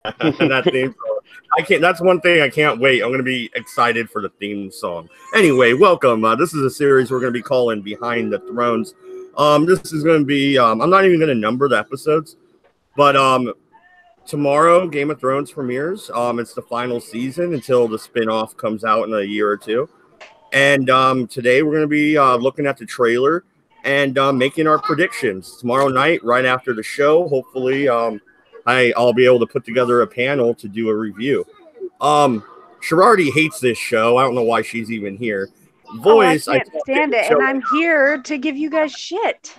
That theme song. I can't. That's one thing I can't wait. I'm gonna be excited for the theme song. Anyway, welcome. This is a series we're gonna be calling Behind the Thrones. This is gonna be. I'm not even gonna number the episodes, but tomorrow Game of Thrones premieres. It's the final season until the spinoff comes out in a year or two. And today we're gonna be looking at the trailer and making our predictions tomorrow night, right after the show. Hopefully, I'll be able to put together a panel to do a review. Sherardi hates this show. I don't know why she's even here. Voice, I can't stand it, and I'm here to give you guys shit.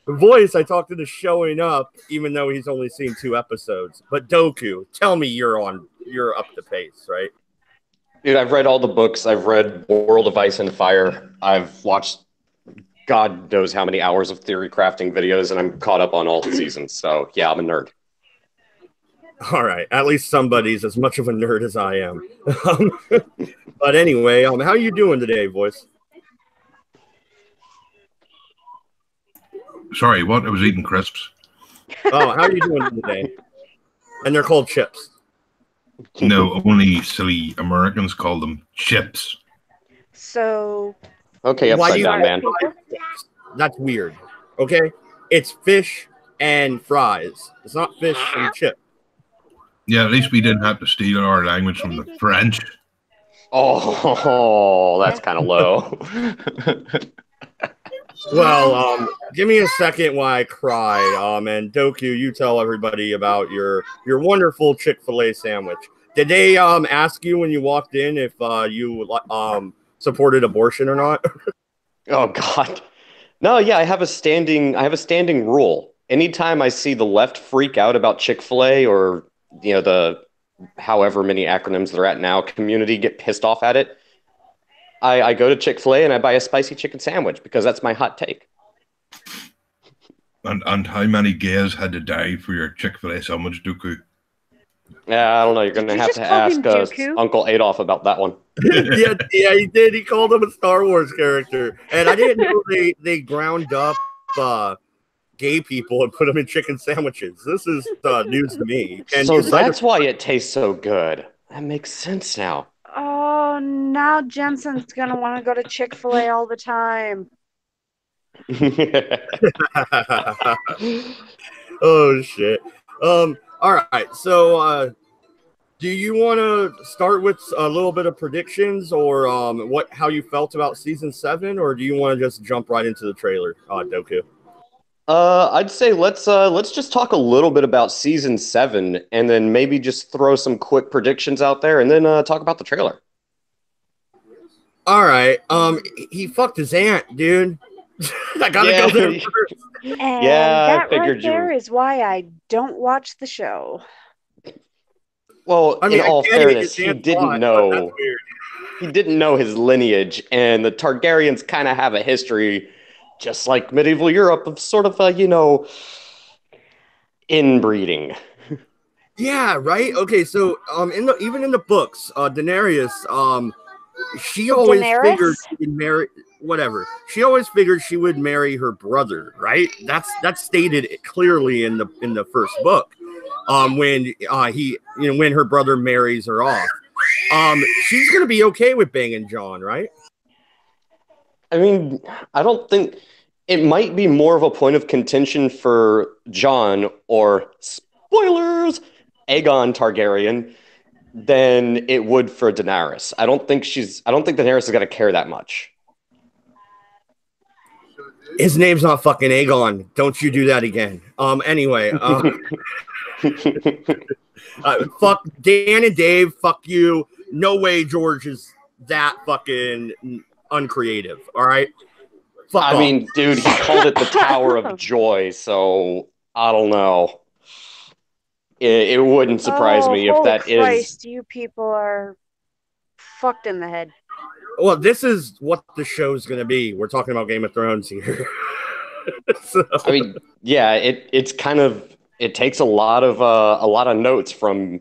Voice, I talked to the showing up, even though he's only seen 2 episodes. But Doku, tell me you're up to pace, right? Dude, I've read all the books. I've read World of Ice and Fire. I've watched God knows how many hours of theory crafting videos, and I'm caught up on all the seasons. So, yeah, I'm a nerd. All right. At least somebody's as much of a nerd as I am. But anyway, how are you doing today, Voice? Sorry, what? I was eating crisps. Oh, how are you doing today? And they're called chips. No, only silly Americans call them chips. So... Okay, upside down, man. That's weird. Okay? It's fish and fries. It's not fish and chip. Yeah, at least we didn't have to steal our language from the French. Oh, that's kind of low. Well, give me a second while I cry. And Doku, you tell everybody about your wonderful Chick-fil-A sandwich. Did they ask you when you walked in if you supported abortion or not? Oh God. No, yeah, I have a standing rule. Anytime I see the left freak out about Chick-fil-A or the however many acronyms they're at now, community get pissed off at it, I go to Chick-fil-A and I buy a spicy chicken sandwich because that's my hot take. And how many gays had to die for your Chick-fil-A sandwich, Dooku? Yeah, I don't know. You're going to have to ask Uncle Adolf about that one. yeah, he did. He called him a Star Wars character. And I didn't know they ground up gay people and put them in chicken sandwiches. This is news to me. And so that's why it tastes so good. That makes sense now. Oh, now Jensen's going to want to go to Chick-fil-A all the time. Oh, shit. All right, so do you want to start with a little bit of predictions or how you felt about season 7, or do you want to just jump right into the trailer, Doku? I'd say let's just talk a little bit about season 7, and then maybe just throw some quick predictions out there, and then talk about the trailer. All right. He fucked his aunt, dude. I gotta go there first. And that right there is why I don't watch the show. Well, in all fairness, he didn't know. He didn't know his lineage, and the Targaryens kind of have a history, just like medieval Europe, of sort of inbreeding. Yeah, right. Okay, so even in the books, Daenerys, she always figured she would marry. Whatever. She always figured she would marry her brother, right? That's stated clearly in the first book. When when her brother marries her off, she's gonna be okay with banging Jon, right? I mean, I don't think it might be more of a point of contention for Jon or spoilers, Aegon Targaryen than it would for Daenerys. I don't think Daenerys is gonna care that much. His name's not fucking Aegon. Don't you do that again. Anyway, fuck Dan and Dave. Fuck you. No way George is that fucking uncreative. All right. I mean, dude, he called it the Tower of Joy, so I don't know. It wouldn't surprise me if that Christ, you people are fucked in the head. Well, this is what the show's going to be. We're talking about Game of Thrones here. So. I mean, yeah, it's kind of, it takes a lot of notes from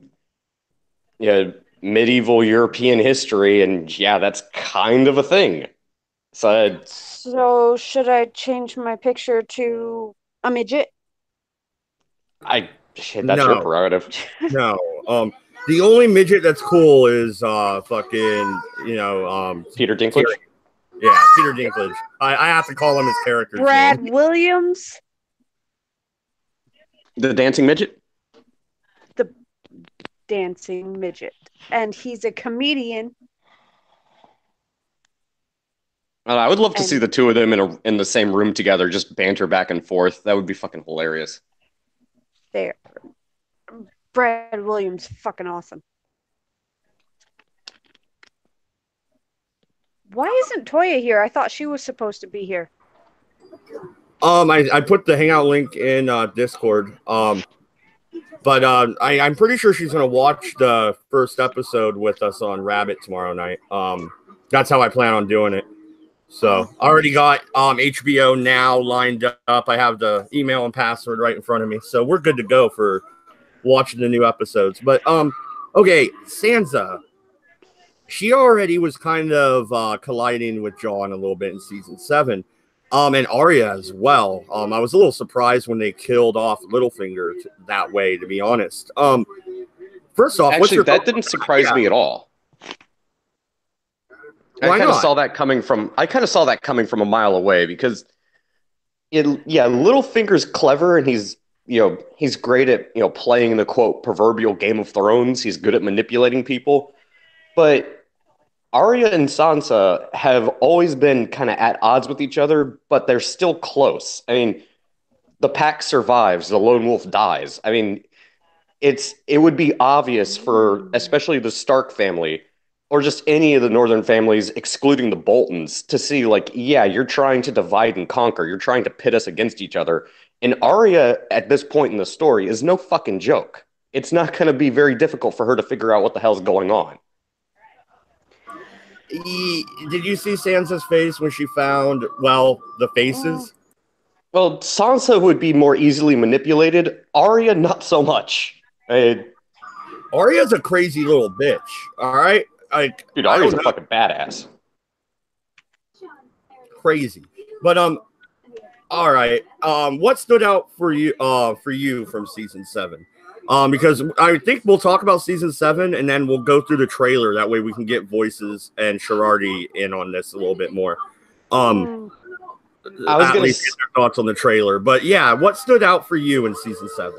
medieval European history, and yeah, that's kind of a thing. So should I change my picture to a midget? I Shit, that's your prerogative. No. The only midget that's cool is fucking Peter Dinklage. Peter Dinklage. I have to call him his character. Brad Williams. The dancing midget? The dancing midget. And he's a comedian. I would love to see the two of them in the same room together, just banter back and forth. That would be fucking hilarious. There. Brad Williams, fucking awesome. Why isn't Toya here? I thought she was supposed to be here. I put the hangout link in Discord. But I'm pretty sure she's gonna watch the first episode with us on Rabbit tomorrow night. That's how I plan on doing it. So I already got HBO Now lined up. I have the email and password right in front of me, so we're good to go for watching the new episodes. But okay, Sansa. She already was kind of colliding with Jon a little bit in season 7. And Arya as well. I was a little surprised when they killed off Littlefinger that way, to be honest. First off, actually, that didn't surprise me at all. I kind of saw that coming from a mile away because Littlefinger's clever and he's great at playing the quote proverbial Game of Thrones. He's good at manipulating people, but Arya and Sansa have always been kind of at odds with each other, but they're still close. I mean, the pack survives, the lone wolf dies. I mean, it would be obvious for especially the Stark family or just any of the northern families, excluding the Boltons, to see you're trying to divide and conquer. You're trying to pit us against each other. And Arya, at this point in the story, is no fucking joke. It's not going to be very difficult for her to figure out what the hell's going on. Did you see Sansa's face when she found, the faces? Well, Sansa would be more easily manipulated. Arya, not so much. Arya's a crazy little bitch, all right? Dude, Arya's a fucking badass. Crazy. But, all right. What stood out for you from season 7? Because I think we'll talk about season 7 and then we'll go through the trailer. That way we can get Voices and Sherardi in on this a little bit more. I was at least get their thoughts on the trailer. But yeah, what stood out for you in season 7?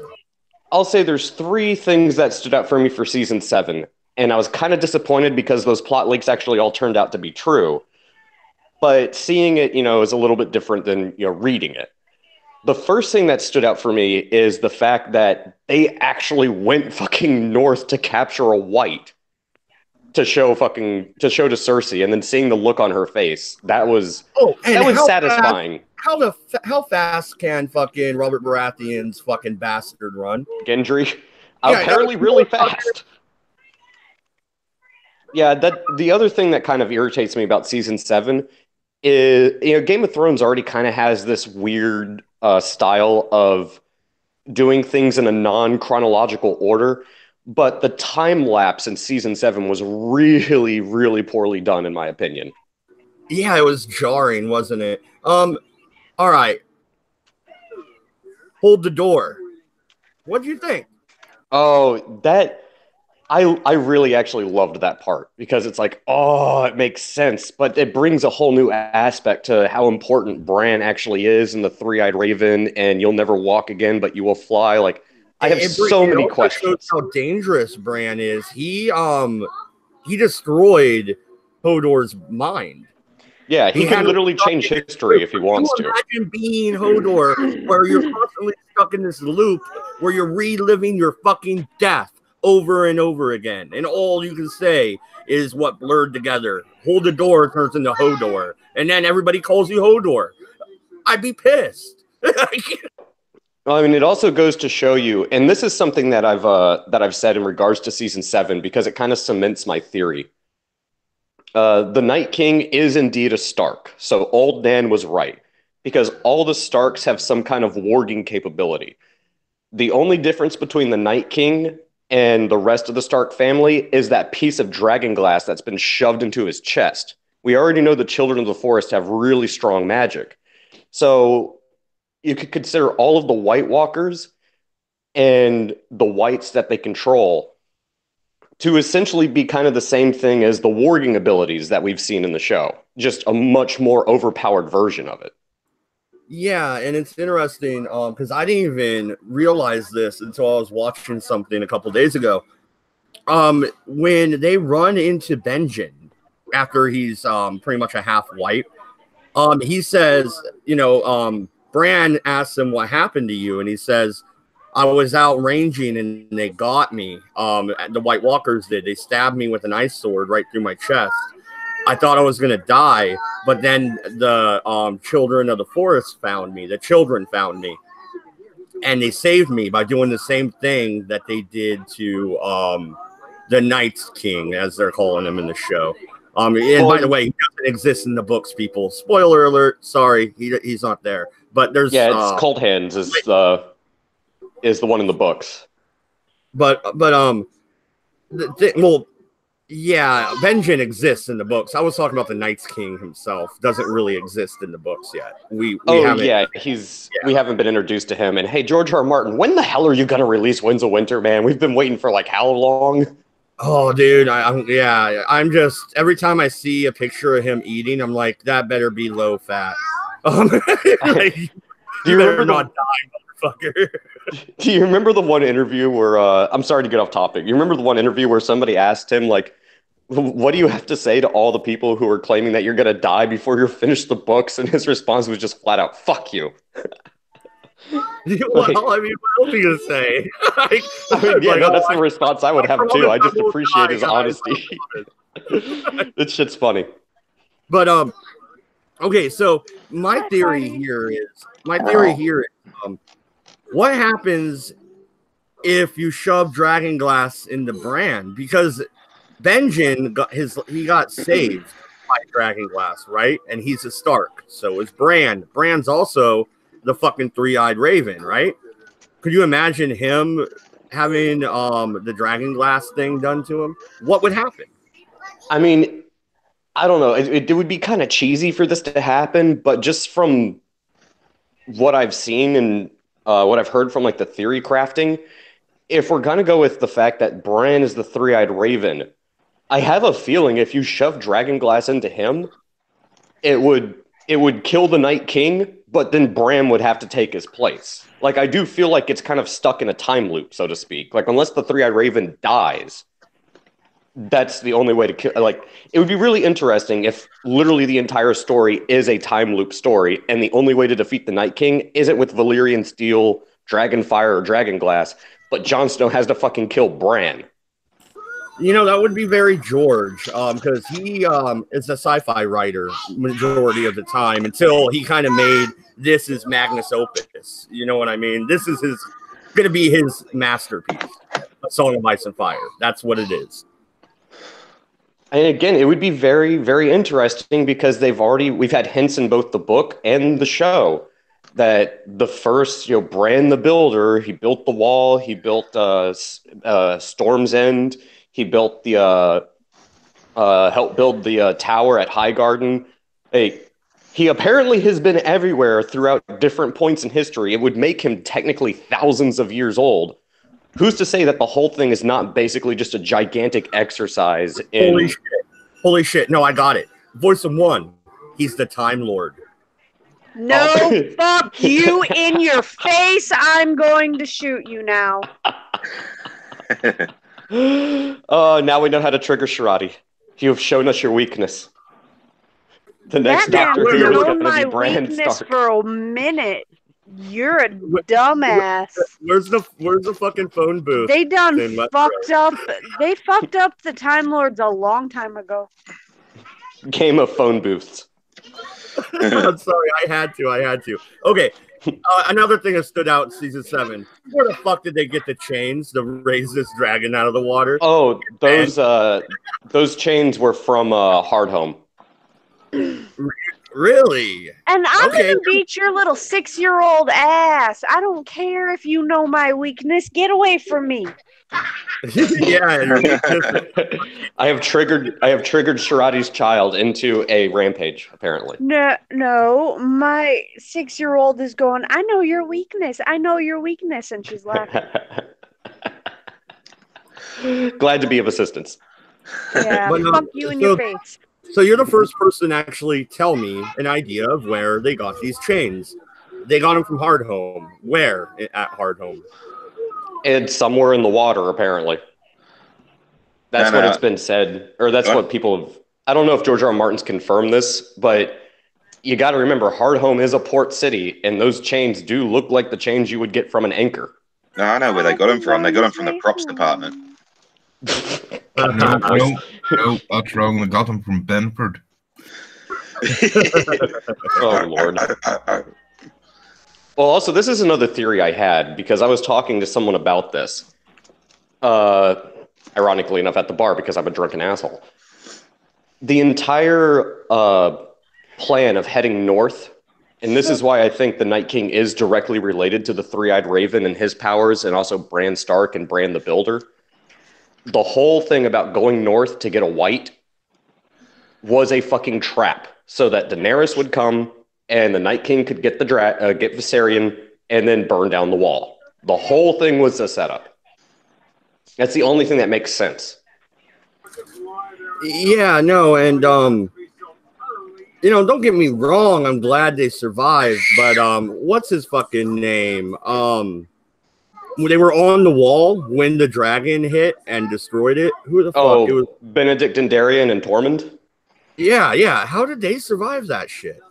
I'll say there's 3 things that stood out for me for season 7. And I was kind of disappointed because those plot leaks actually all turned out to be true. But seeing it, is a little bit different than, reading it. The first thing that stood out for me is the fact that they actually went fucking north to capture a white to show to Cersei, and then seeing the look on her face. That was satisfying. How fast can fucking Robert Baratheon's fucking bastard run? Gendry? Apparently really fast. Yeah, the other thing that kind of irritates me about season 7 is, Game of Thrones already kind of has this weird style of doing things in a non-chronological order, but the time lapse in season 7 was really, really poorly done, in my opinion. Yeah, it was jarring, wasn't it? All right. Hold the Door. What do you think? Oh, I really actually loved that part because it's like, it makes sense, but it brings a whole new aspect to how important Bran actually is and the Three-Eyed Raven and You'll Never Walk Again, but you will fly. I have so many questions. Shows how dangerous Bran is. He destroyed Hodor's mind. Yeah, he can literally change history if he wants to. Imagine being Hodor, where you're constantly stuck in this loop where you're reliving your fucking death over and over again, and all you can say is what blurred together. Hold the Door turns into Hodor, and then everybody calls you Hodor. I'd be pissed. Well, I mean, it also goes to show you, and this is something that I've said in regards to season 7 because it kind of cements my theory. The Night King is indeed a Stark, so Old Nan was right because all the Starks have some kind of warging capability. The only difference between the Night King and the rest of the Stark family is that piece of dragon glass that's been shoved into his chest. We already know the Children of the Forest have really strong magic. So you could consider all of the White Walkers and the whites that they control to essentially be kind of the same thing as the warging abilities that we've seen in the show, just a much more overpowered version of it. Yeah, and it's interesting because I didn't even realize this until I was watching something a couple days ago. When they run into Benjen after he's pretty much a half white, he says, Bran asks him what happened to you, and he says, I was out ranging and they got me. The White Walkers did. They stabbed me with an ice sword right through my chest. I thought I was going to die, but then the children of the forest found me. The children found me, and they saved me by doing the same thing that they did to the Night King, as they're calling him in the show. And by the way, he doesn't exist in the books, people. Spoiler alert. Sorry, he's not there. But there's... Yeah, it's Cold Hands is the one in the books. But yeah, Benjen exists in the books. I was talking about the Night's King himself. Doesn't really exist in the books yet. We haven't been introduced to him. And hey, George R. R. Martin, when the hell are you gonna release Winds of Winter, man? We've been waiting for like how long? Oh, dude, I'm just every time I see a picture of him eating, I'm like, that better be low fat. Like, do you remember not die, motherfucker? Do you remember the one interview where I'm sorry to get off topic. You remember the one interview where somebody asked him, like, what do you have to say to all the people who are claiming that you're gonna die before you finish the books? And his response was just flat out, "Fuck you." Well, I mean, what else are you gonna say? That's the response I would have too. I just appreciate his honesty. This shit's funny. But okay, so my theory here is what happens if you shove Dragonglass into Bran? Because Benjen got saved by Dragonglass, right? And he's a Stark. So is Bran. Bran's also the fucking three-eyed raven, right? Could you imagine him having the Dragonglass thing done to him? What would happen? I mean, I don't know. It would be kind of cheesy for this to happen, but just from what I've seen and what I've heard from like the theory crafting, if we're gonna go with the fact that Bran is the three-eyed raven, I have a feeling if you shove Dragonglass into him, it would kill the Night King, but then Bran would have to take his place. Like, I do feel like it's kind of stuck in a time loop, so to speak. Like, unless the three-eyed raven dies, that's the only way to kill. Like, it would be really interesting if literally the entire story is a time loop story, and the only way to defeat the Night King isn't with Valyrian steel, Dragonfire, or Dragonglass, but Jon Snow has to fucking kill Bran. You know, that would be very George, because he is a sci-fi writer majority of the time until he kind of made this his magnus opus. You know what I mean? This is going to be his masterpiece, A Song of Ice and Fire. That's what it is. And again, it would be very, very interesting because we've had hints in both the book and the show that the first, Bran the Builder, he built the wall, he built Storm's End, he built helped build the tower at Highgarden. He apparently has been everywhere throughout different points in history. It would make him technically thousands of years old. Who's to say that the whole thing is not basically just a gigantic exercise in... Holy shit. No, I got it. Voice of one. He's the Time Lord. No, fuck you in your face. I'm going to shoot you now. Now we know how to trigger Shirati. You have shown us your weakness. The next Doctor Who is going to be Bran Stark. For a minute. You're a dumbass. Where's the fucking phone booth? They fucked up. They fucked up the Time Lords a long time ago. Game of phone booths. I'm sorry, I had to. Okay. Another thing that stood out in season 7. Where the fuck did they get the chains to raise this dragon out of the water? Oh, those chains were from Hardhome. Really? And I'm Okay. gonna beat your little 6-year-old ass. I don't care if you know my weakness. Get away from me. Yeah. Your weakness. I have triggered Shirati's child into a rampage, apparently. No, my 6-year-old is going, I know your weakness. I know your weakness. And she's laughing. Glad to be of assistance. Yeah, But no, fuck you in your face. So you're the first person to actually tell me an idea of where they got these chains. They got them from Hardhome. Where at Hardhome? It's somewhere in the water, apparently. That's what it's been said, or that's what people have. I don't know if George R. R. Martin's confirmed this, but you got to remember, Hardhome is a port city, and those chains do look like the chains you would get from an anchor. No, I know where they got them from. They got them from the props department. No, that's wrong. They got them from Benford. Oh, Lord. Well, also, this is another theory I had, because I was talking to someone about this. Ironically enough, at the bar, because I'm a drunken asshole. The entire plan of heading north, and this is why I think the Night King is directly related to the Three-Eyed Raven and his powers, and also Bran Stark and Bran the Builder. The whole thing about going north to get a white was a fucking trap, so that Daenerys would come, and the Night King could get get Viserion, and then burn down the wall. The whole thing was a setup. That's the only thing that makes sense. Yeah, no, and don't get me wrong, I'm glad they survived, but what's his fucking name? They were on the wall when the dragon hit and destroyed it. Who the fuck? It was Benedict Dondarrion and Tormund? Yeah. How did they survive that shit?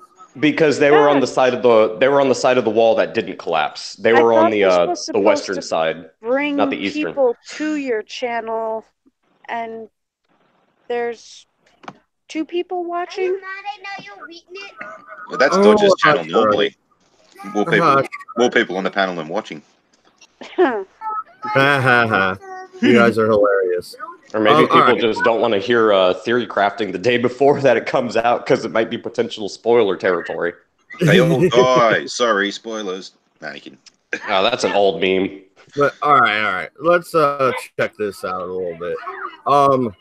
Because they were on the side of the wall that didn't collapse. They were on the western side, bring not the eastern. People to your channel, and there's 2 people watching. Well, that's Dodger's channel normally. More people on the panel than watching. You guys are hilarious. Or maybe people just don't want to hear theory crafting the day before that it comes out because it might be potential spoiler territory. They all die. Sorry, spoilers. Mannequin. Oh, that's an old meme. But all right. Let's check this out a little bit. I'm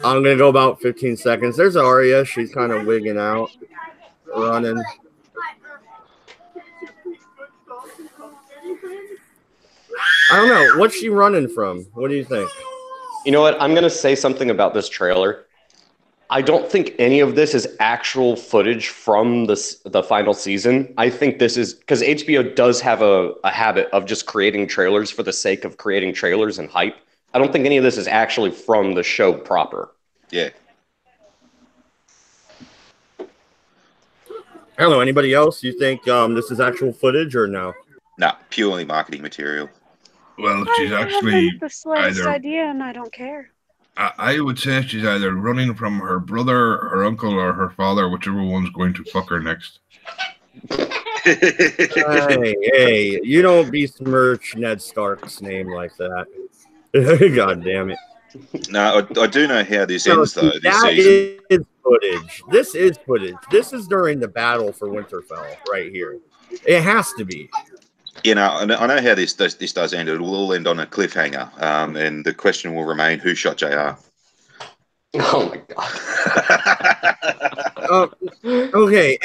gonna go about 15 seconds. There's Arya. She's kind of wigging out, running. I don't know. What's she running from? What do you think? You know what? I'm going to say something about this trailer. I don't think any of this is actual footage from the final season. I think this is because HBO does have a habit of just creating trailers for the sake of creating trailers and hype. I don't think any of this is actually from the show proper. Yeah. I don't know. Anybody else? You think this is actual footage or no? No, purely marketing material. Well, she's I actually haven't the slightest either. idea, and I don't care. I would say she's either running from her brother, her uncle, or her father, whichever one's going to fuck her next. Hey, you don't besmirch Ned Stark's name like that. God damn it. No, I do know how this ends, though, this that season. Is footage. This is footage. This is during the battle for Winterfell right here. It has to be. You know, I know how this does end. It will all end on a cliffhanger, and the question will remain: who shot JR? Oh my god. Okay.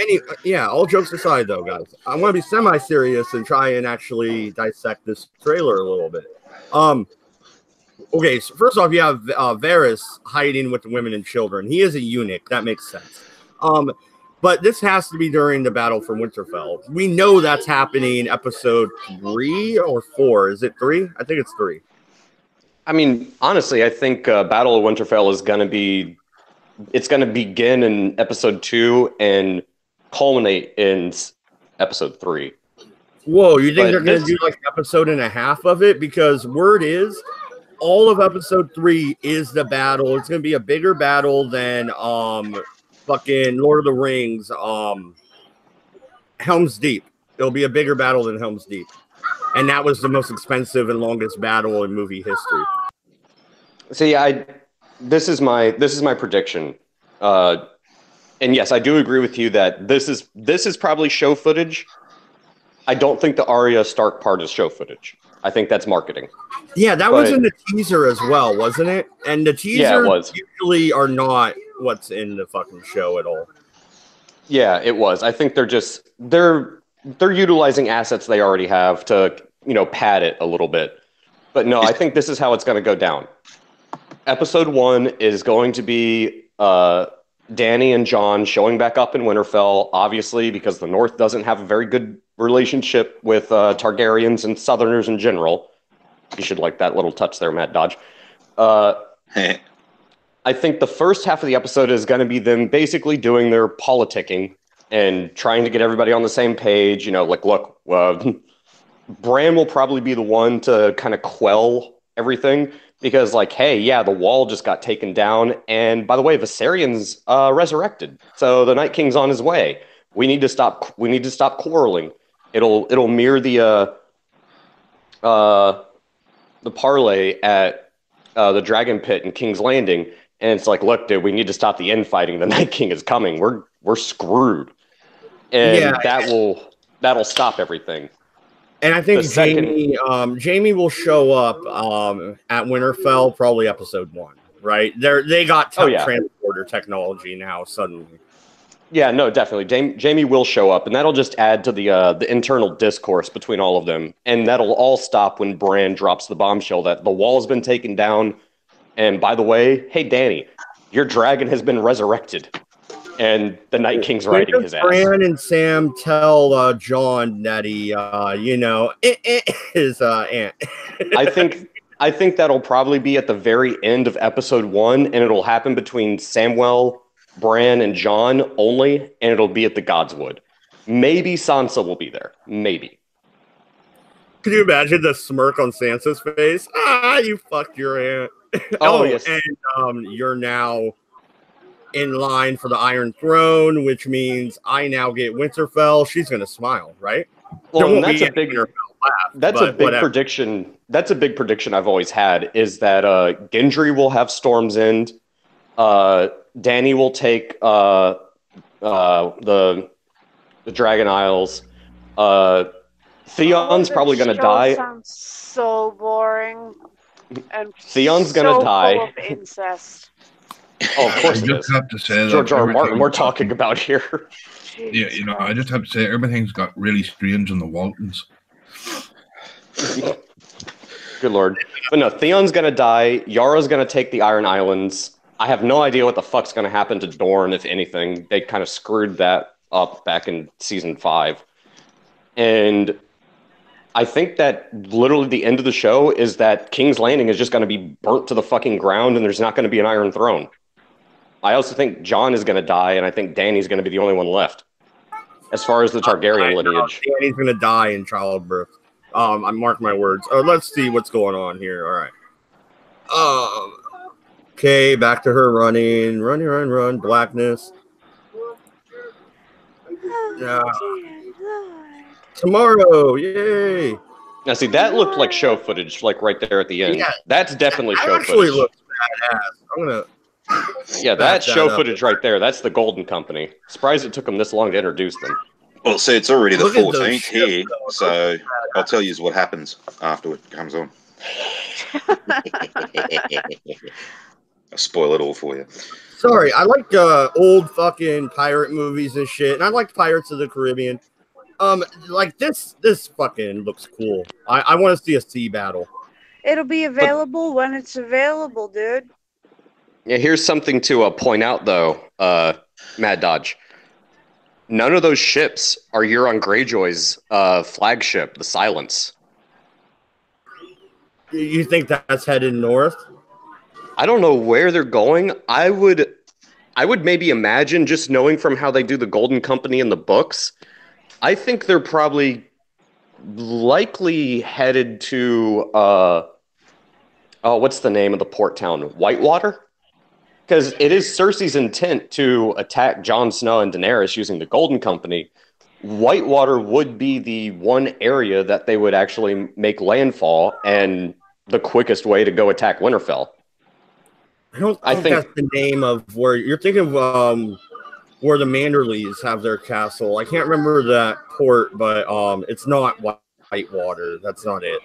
All jokes aside, though, guys, I want to be semi-serious and try and actually dissect this trailer a little bit. Okay. So first off, you have Varys hiding with the women and children. He is a eunuch. That makes sense. But this has to be during the battle for Winterfell. We know that's happening episode 3 or 4. Is it 3? I think it's 3. I mean, honestly, I think Battle of Winterfell is going to be... It's going to begin in episode 2 and culminate in episode 3. Whoa, you think they're going to do like an episode and a half of it? Because word is, all of episode 3 is the battle. It's going to be a bigger battle than... fucking Lord of the Rings, Helm's Deep. It'll be a bigger battle than Helm's Deep. And that was the most expensive and longest battle in movie history. See, this is my prediction. And yes, I do agree with you that this is probably show footage. I don't think the Arya Stark part is show footage. I think that's marketing. Yeah, that was in the teaser as well, wasn't it? And the teasers usually are not what's in the fucking show at all. Yeah, it was. I think they're utilizing assets they already have to, pad it a little bit. But no, I think this is how it's going to go down. Episode 1 is going to be Dany and Jon showing back up in Winterfell, obviously, because the North doesn't have a very good relationship with Targaryens and Southerners in general. You should like that little touch there, Matt Dodge. I think the first half of the episode is going to be them basically doing their politicking and trying to get everybody on the same page. Look, Bran will probably be the one to kind of quell everything because, hey, yeah, the wall just got taken down. And by the way, Viserion's resurrected. So the Night King's on his way. We need to stop quarreling. It'll mirror the parlay at the Dragon Pit in King's Landing. And it's look, dude, we need to stop the infighting. The Night King is coming. We're screwed. And that'll stop everything. And I think Jamie will show up at Winterfell, probably episode 1, right? They got transporter technology now suddenly. Yeah, no, definitely. Jamie will show up, and that'll just add to the internal discourse between all of them. And that'll all stop when Bran drops the bombshell that the wall has been taken down. And by the way, hey, Dany, your dragon has been resurrected. And the Night King's riding his ass. Bran and Sam tell Jon that he, his aunt. I think that'll probably be at the very end of episode 1, and it'll happen between Samwell, Bran, and Jon only, and it'll be at the Godswood. Maybe Sansa will be there. Maybe. Can you imagine the smirk on Sansa's face? You fucked your aunt. Yes. And you're now in line for the Iron Throne, which means I now get Winterfell. She's going to smile, right? Well, that's a big prediction. That's a big prediction I've always had is that Gendry will have Storm's End. Dany will take the Dragon Isles. Theon's probably going to die. Sounds so boring. And Theon's going to die. Full of incest. Oh, of course it is. Have to say George R. R. Martin we're talking about here. Yeah, I just have to say everything's got really strange in the Waltons. Good Lord. But no, Theon's going to die. Yara's going to take the Iron Islands. I have no idea what the fuck's going to happen to Dorne, if anything. They kind of screwed that up back in season 5. And I think that literally the end of the show is that King's Landing is just going to be burnt to the fucking ground and there's not going to be an Iron Throne. I also think Jon is going to die, and I think Dany's going to be the only one left. As far as the Targaryen lineage. Dany's going to die in childbirth. I mark my words. Let's see what's going on here. All right. Okay, back to her running. Run. Blackness. Tomorrow, yay! Now, see, that looked like show footage, right there at the end. Yeah, that's definitely show footage. Actually looks badass. I'm gonna. Yeah, that's show footage right there. That's the Golden Company. Surprised it took them this long to introduce them. Well, see, it's already the 14th here, so I'll tell you what happens after it comes on. I'll spoil it all for you. Sorry, I like old fucking pirate movies and shit, and I like Pirates of the Caribbean. This fucking looks cool. I want to see a sea battle. It'll be available when it's available, dude. Yeah, here's something to point out, though, Mad Dodge. None of those ships are Euron Greyjoy's flagship, the Silence. You think that's headed north? I don't know where they're going. I would maybe imagine, just knowing from how they do the Golden Company in the books, I think they're probably likely headed to what's the name of the port town? Whitewater? Because it is Cersei's intent to attack Jon Snow and Daenerys using the Golden Company. Whitewater would be the one area that they would actually make landfall and the quickest way to go attack Winterfell. I think that's the name of where you're thinking of where the Manderleys have their castle. I can't remember that port, but it's not Whitewater. That's not it.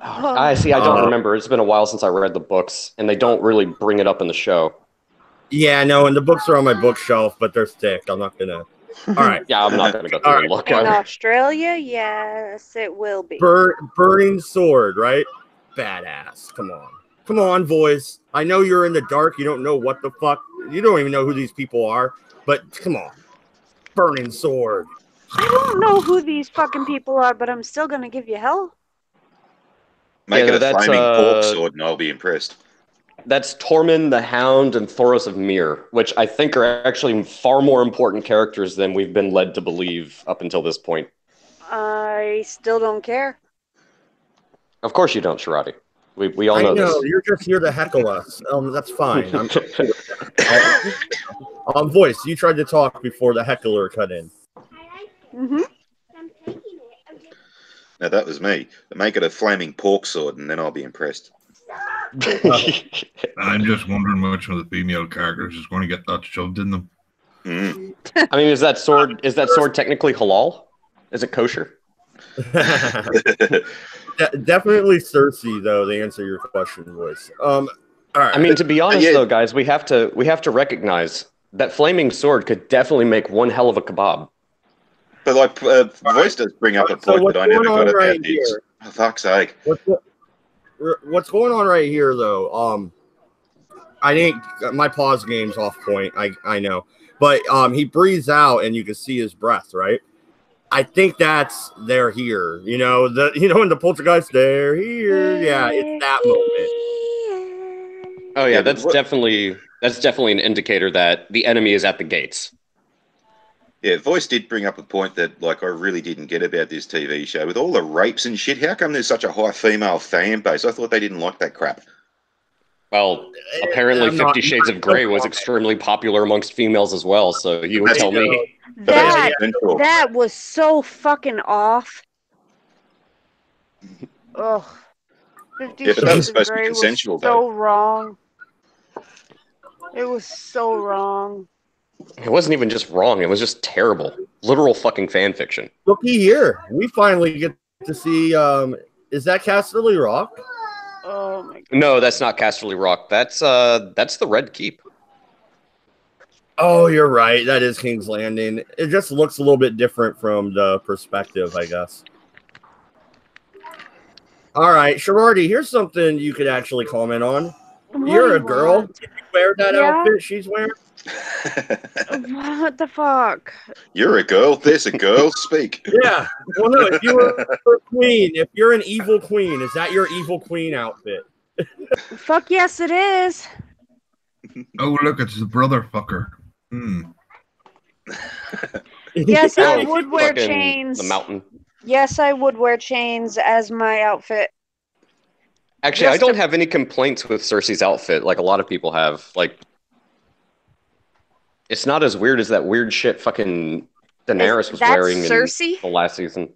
I see. I don't remember. It's been a while since I read the books, and they don't really bring it up in the show. Yeah, no, and the books are on my bookshelf, but they're thick. I'm not gonna. All right. Yeah, I'm not gonna go through and look In at it. Australia, yes, it will be. Burning sword, right? Badass. Come on, boys. I know you're in the dark. You don't know what the fuck. You don't even know who these people are. But come on, burning sword. I don't know who these fucking people are, but I'm still gonna give you hell. Make Yeah, it a that's, flaming pork sword, and I'll be impressed. That's Tormund the Hound and Thoros of Myr, which I think are actually far more important characters than we've been led to believe up until this point. I still don't care. Of course you don't, Shirati. We all I know know this. you're just here to heckle us. That's fine. Voice, you tried to talk before the heckler cut in. Mm-hmm. Now that was me. Make it a flaming pork sword, and then I'll be impressed. I'm just wondering which of the female characters is going to get that shoved in them. Mm. I mean, is that sword technically halal? Is it kosher? Definitely Cersei, though, to answer your question, Voice. All right. I mean, to be honest, Yeah. though, guys, we have to recognize that flaming sword could definitely make one hell of a kebab. But like, Voice does bring up a So point what's that I never going got on about right this. here? For fuck's sake. What's going on right here, though? I think my pause game's off point. I know, but he breathes out and you can see his breath, right? I think that's they're here. In the poltergeist, they're here. Yeah, it's that moment. Oh yeah, Yeah, that's but definitely an indicator that the enemy is at the gates. Yeah, Voice did bring up a point that, like, I really didn't get about this TV show. With all the rapes and shit, how come there's such a high female fan base? I thought they didn't like that crap. Well, apparently I'm not- 50 Shades of Grey was extremely popular amongst females as well, so you would That's tell me. But that's That essential. that was so fucking off. Ugh. 50 Yeah, but that was Shades of supposed to be Grey was consensual, so wrong. It was so wrong. It wasn't even just wrong, it was just terrible. Literal fucking fan fiction. Looky here, we finally get to see. Is that Casterly Rock? Oh my god. No, that's not Casterly Rock. That's the Red Keep. Oh, you're right. That is King's Landing. It just looks a little bit different from the perspective, I guess. All right, Sherardi, here's something you could actually comment on. You're a girl. Did you wear that outfit she's wearing? What the fuck? You're a girl. There's a girl. Speak. Yeah. Well, no, if you were a queen, if you're an evil queen, is that your evil queen outfit? Fuck yes, it is. Oh, look, it's the brother fucker. Yes, I Oh, would wear fucking chains. The mountain. Yes, I would wear chains as my outfit. Actually, I Just don't to- have any complaints with Cersei's outfit like a lot of people have. Like, it's not as weird as that weird shit fucking Daenerys was That's wearing Cersei? in the last season.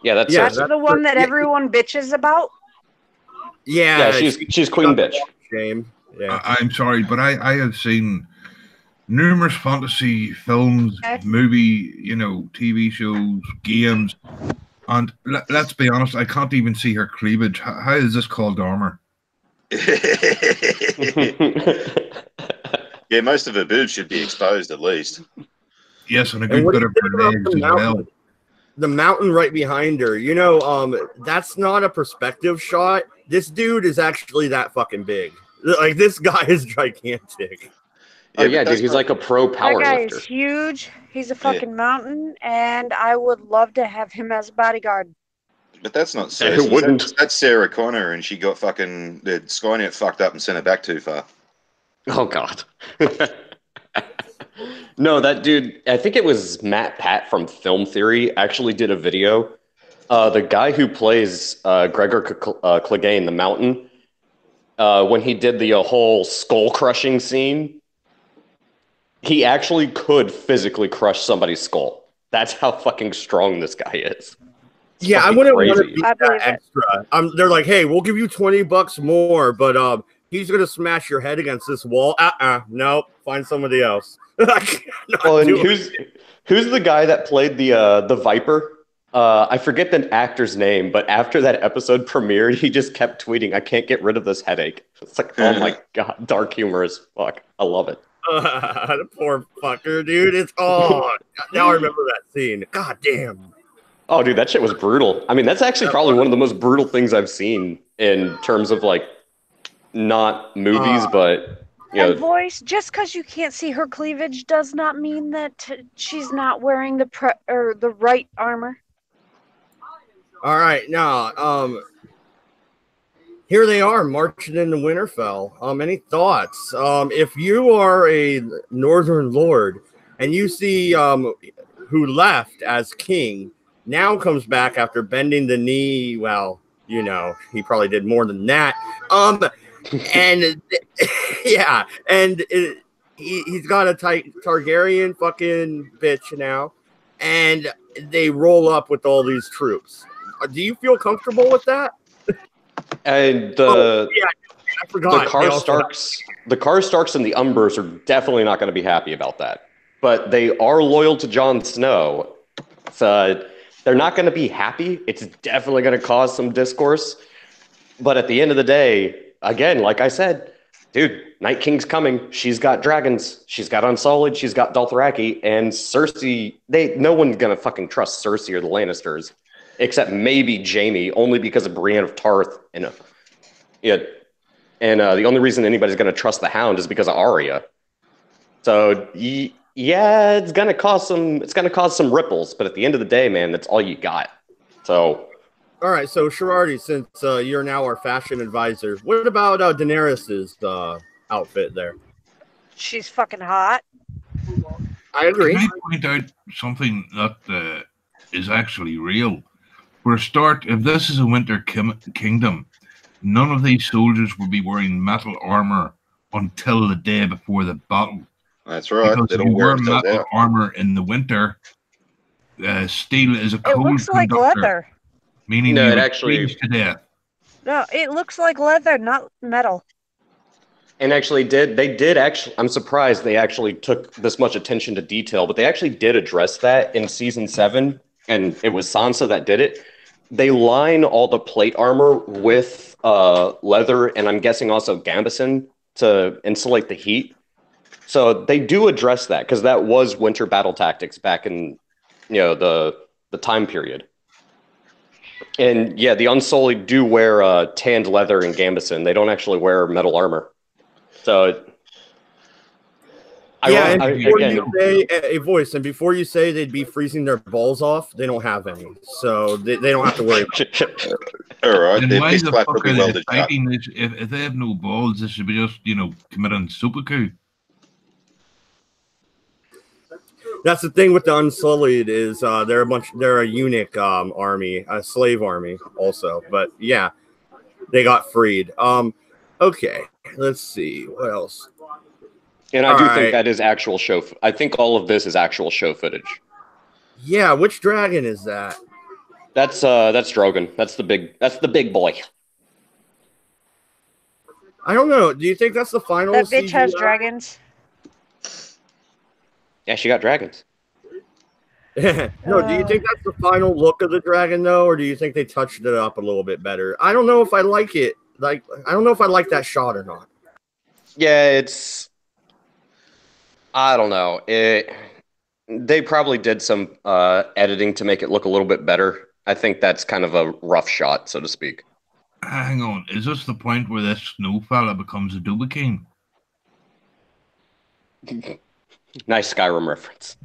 Yeah, that's Yeah, Cersei. That's the one that everyone bitches about. Yeah, she's queen bitch. Shame. Yeah. I'm sorry, but I have seen numerous fantasy films, movie, TV shows, games, and let's be honest, I can't even see her cleavage. How is this called armor? Yeah, most of her boobs should be exposed at least. Yes, and a And good what do bit you of think her about legs the as well. mountain? The mountain right behind her. That's not a perspective shot. This dude is actually that fucking big. Like, this guy is gigantic. Oh but yeah, dude, that's he's not- like a pro That power guy lifter. is huge. He's a fucking mountain, and I would love to have him as a bodyguard. But that's not Yeah, Cersei. who wouldn't? That's Sarah Connor, and she got fucking the Skynet fucked up and sent her back too far. Oh god. No, that dude, I think it was Matt Pat from Film Theory actually did a video. The guy who plays Gregor Clegane, the Mountain, when he did the whole skull crushing scene, he actually could physically crush somebody's skull. That's how fucking strong this guy is. It's Yeah, I fucking wouldn't want to crazy. be I believe that it. extra. They're like, hey, we'll give you $20 more, but he's gonna smash your head against this wall. Nope. Find somebody else. Well, and who's the guy that played the Viper? I forget the actor's name, but after that episode premiered, he just kept tweeting, "I can't get rid of this headache." It's like, oh my god, dark humor as fuck. I love it. The poor fucker, dude. It's now I remember that scene. God damn. Oh, dude, that shit was brutal. I mean, that's actually probably one of the most brutal things I've seen in terms of like not movies, but you know. And voice, just because you can't see her cleavage does not mean that she's not wearing the right armor. All right, now, here they are marching into Winterfell. Any thoughts? If you are a Northern Lord and you see who left as king now comes back after bending the knee, well, you know, he probably did more than that. And yeah, and he's got a Targaryen fucking bitch now, and they roll up with all these troops. Do you feel comfortable with that? And I forgot. The Karstarks and the Umbers are definitely not going to be happy about that. But they are loyal to Jon Snow. So they're not going to be happy. It's definitely going to cause some discourse. But at the end of the day, again, like I said, dude, Night King's coming. She's got dragons. She's got Unsullied. She's got Dothraki. And Cersei, no one's going to fucking trust Cersei or the Lannisters. Except maybe Jaime, only because of Brienne of Tarth. And the only reason anybody's going to trust the Hound is because of Arya. So, yeah, it's going to cause some ripples. But at the end of the day, man, that's all you got. So... All right, so Sherardi, since you're now our fashion advisor, what about Daenerys's outfit there? She's fucking hot. I agree. Can I point out something that is actually real? For a start, if this is a Winter Kingdom, none of these soldiers will be wearing metal armor until the day before the battle. That's right. Because if you wear metal armor in the winter, steel is a cold conductor. It looks like leather. Meaning no, you it actually freeze to death. No, it looks like leather, not metal. And actually I'm surprised they actually took this much attention to detail, but they actually did address that in season 7, and it was Sansa that did it. They line all the plate armor with leather, and I'm guessing also gambeson to insulate the heat. So they do address that, because that was winter battle tactics back in the time period. And yeah, the Unsullied do wear tanned leather and gambeson. They don't actually wear metal armor. So, before you say they'd be freezing their balls off, they don't have any, so they don't have to worry about it. All right, then why the fuck are they fighting this? If they have no balls, this should be just committing seppuku. That's the thing with the Unsullied is they're a eunuch army, a slave army also. But yeah, they got freed. Okay, let's see what else. And I do think that is actual show. I think all of this is actual show footage. Yeah, which dragon is that? That's Drogon. That's the big boy. I don't know. Do you think that's the final? That bitch has dragons. Yeah, she got dragons. No, do you think that's the final look of the dragon, though, or do you think they touched it up a little bit better? I don't know if I like it. I don't know if I like that shot or not. Yeah, I don't know. They probably did some editing to make it look a little bit better. I think that's kind of a rough shot, so to speak. Hang on. Is this the point where this snow fella becomes a Dubicane? Nice Skyrim reference.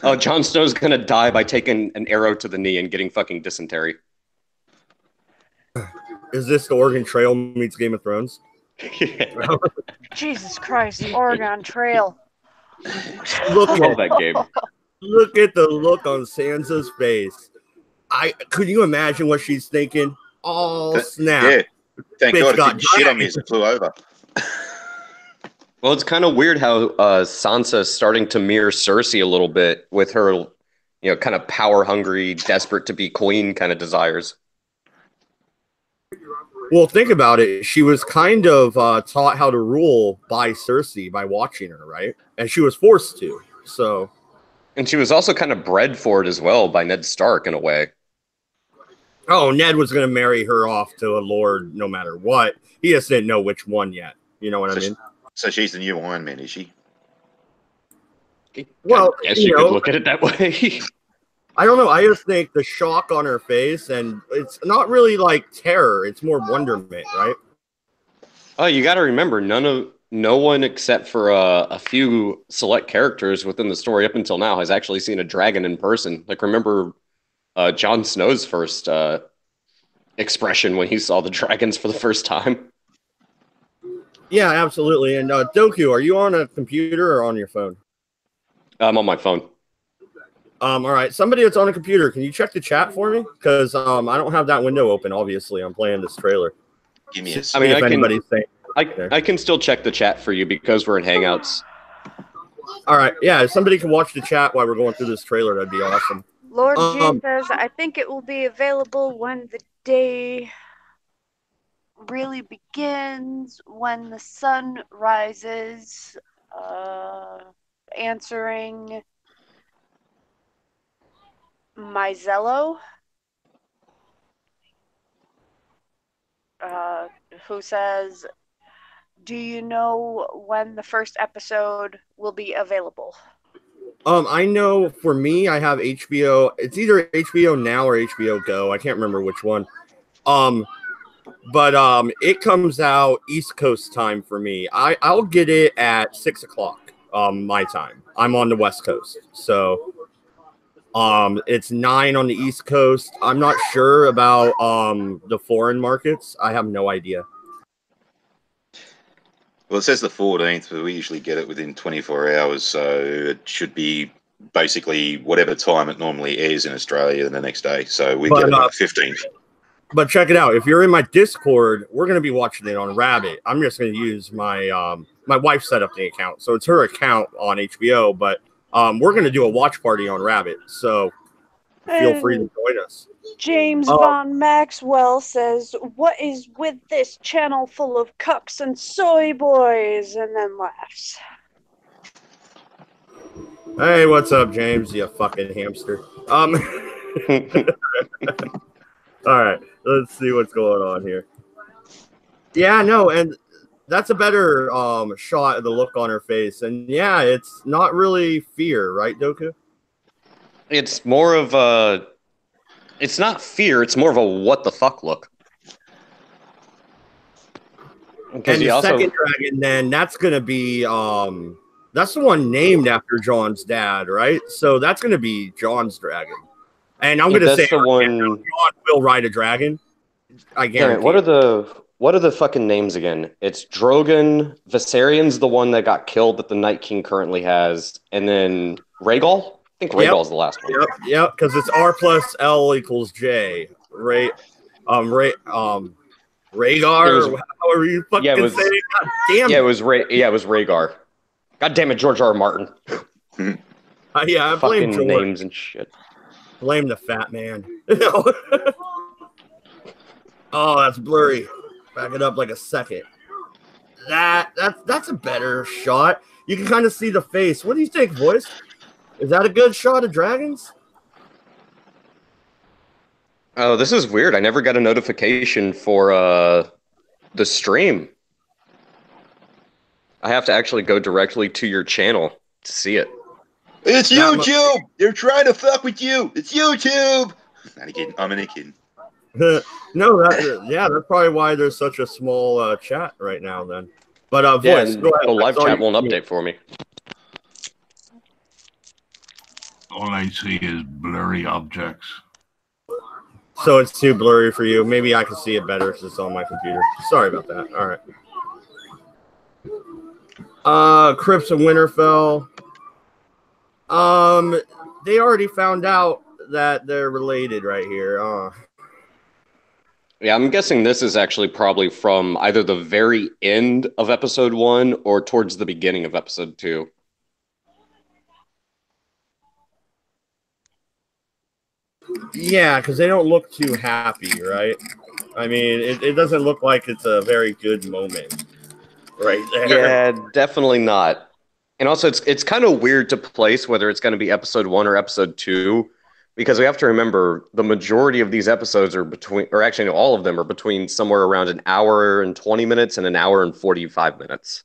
Oh, Jon Snow's gonna die by taking an arrow to the knee and getting fucking dysentery. Is this the Oregon Trail meets Game of Thrones? Jesus Christ, Oregon Trail. Look at that game. Look at the look on Sansa's face. Could you imagine what she's thinking? Oh, snap. Yeah. Thank God it didn't shit on me as it flew over. Well, it's kind of weird how Sansa is starting to mirror Cersei a little bit with her, kind of power hungry, desperate to be queen kind of desires. Well, think about it. She was kind of taught how to rule by Cersei by watching her, right? And she was forced to. So, And she was also kind of bred for it as well by Ned Stark in a way. oh, Ned was going to marry her off to a lord no matter what. He just didn't know which one yet. You know what I mean? So she's the new Iron Man, is she? Well, I guess you could look at it that way. I don't know. I just think the shock on her face, and it's not really like terror. It's more wonderment, right? Oh, you got to remember, no one except for a few select characters within the story up until now has actually seen a dragon in person. Like, remember Jon Snow's first expression when he saw the dragons for the first time? Yeah, absolutely. And Doku, are you on a computer or on your phone? I'm on my phone. All right. Somebody that's on a computer, can you check the chat for me? Because I don't have that window open. Obviously, I'm playing this trailer. Give me a I mean, if anybody's saying. I can still check the chat for you because we're in Hangouts. All right. Yeah, if somebody can watch the chat while we're going through this trailer, that'd be awesome. Lord G says, I think it will be available when the day really begins, when the sun rises. Answering Mizello, who says, do you know when the first episode will be available? I know for me, I have HBO. It's either HBO Now or HBO Go. I can't remember which one. But it comes out East Coast time for me. I'll get it at 6 o'clock. My time. I'm on the West Coast, so it's 9 on the East Coast. I'm not sure about the foreign markets. I have no idea. Well, it says the 14th, but we usually get it within 24 hours, so it should be basically whatever time it normally airs in Australia the next day. So we get it on the 15th. But check it out. If you're in my Discord, we're going to be watching it on Rabbit. I'm just going to use my my wife set up the account, so it's her account on HBO. But we're going to do a watch party on Rabbit, so feel free to join us. James Von Maxwell says, what is with this channel full of cucks and soy boys? And then laughs. Hey, what's up, James? You fucking hamster. All right, let's see what's going on here. Yeah, no, and that's a better shot of the look on her face. And yeah, it's not really fear, right, Doku? It's more of a... It's not fear, it's more of a what the fuck look. And the second dragon, then, that's going to be... that's the one named after Jon's dad, right? So that's going to be Jon's dragon. And I'm going to say the one... Jon will ride a dragon. I guarantee. What are the fucking names again? It's Drogon, Viserion's the one that got killed that the Night King currently has, and then Rhaegal? I think Rhaegal's the last one. Yep, because it's R plus L equals J. Rhaegar, however you fucking say it. God damn it. Yeah, it was Rhaegar. God damn it, George R. R. Martin. Yeah, I blame fucking names and shit. Blame the fat man. Oh, that's blurry. Back it up like a second. That's a better shot. You can kind of see the face. What do you think, boys? Is that a good shot of dragons? Oh, this is weird. I never got a notification for the stream. I have to actually go directly to your channel to see it. It's YouTube! They're trying to fuck with you! It's YouTube! Not kidding. I'm only kidding. No, that's probably why there's such a small chat right now then. But voice, go ahead. The live chat won't update for me. All I see is blurry objects. So it's too blurry for you. Maybe I can see it better because it's on my computer. Sorry about that. All right. Crips and Winterfell. They already found out that they're related right here. Yeah, I'm guessing this is actually probably from either the very end of episode 1 or towards the beginning of episode 2. Yeah, because they don't look too happy, right? I mean, it doesn't look like it's a very good moment right there. Yeah, definitely not. And also, it's kind of weird to place whether it's going to be episode 1 or episode 2, because we have to remember the majority of these episodes are between, or actually no, all of them are between somewhere around an hour and 20 minutes and an hour and 45 minutes.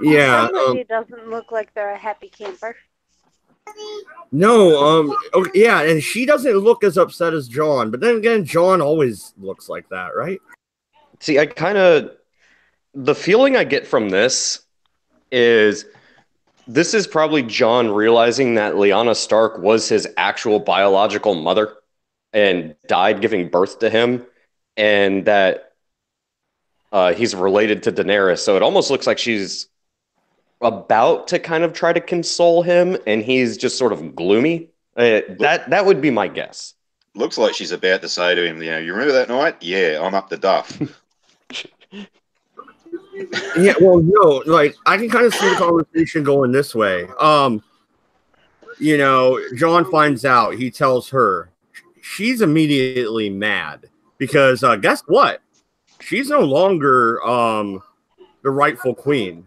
Yeah. Somebody doesn't look like they're a happy camper. No. Yeah, and she doesn't look as upset as John. But then again, John always looks like that, right? See, the feeling I get from this is probably John realizing that Lyanna Stark was his actual biological mother and died giving birth to him, and that he's related to Daenerys. So it almost looks like she's about to kind of try to console him, and he's just sort of gloomy. That would be my guess. Looks like she's about to say to him, you remember that night? Yeah, I'm up the duff. Yeah, well, no, like I can kind of see the conversation going this way. John finds out, he tells her, she's immediately mad because guess what? She's no longer the rightful queen.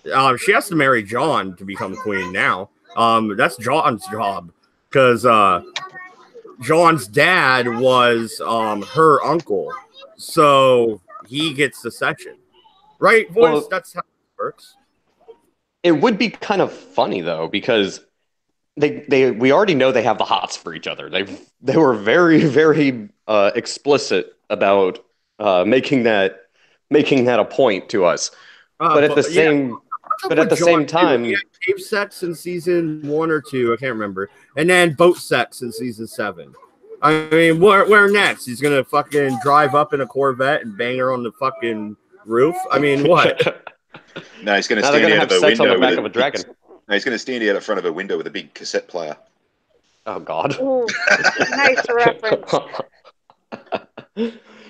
She has to marry John to become queen now. That's John's job because John's dad was her uncle, so he gets the section. Right, Voice? Well, that's how it works. It would be kind of funny though, because we already know they have the hots for each other. They were very, very explicit about making that a point to us. But at the same time, we had cave sex in season 1 or 2, I can't remember, and then boat sex in season 7. I mean, where next? He's gonna fucking drive up in a Corvette and bang her on the fucking roof? I mean, what? No, he's going to stand out of a window with a dragon. No, he's going to stand out in front of a window with a big cassette player. Oh God! Ooh, nice reference.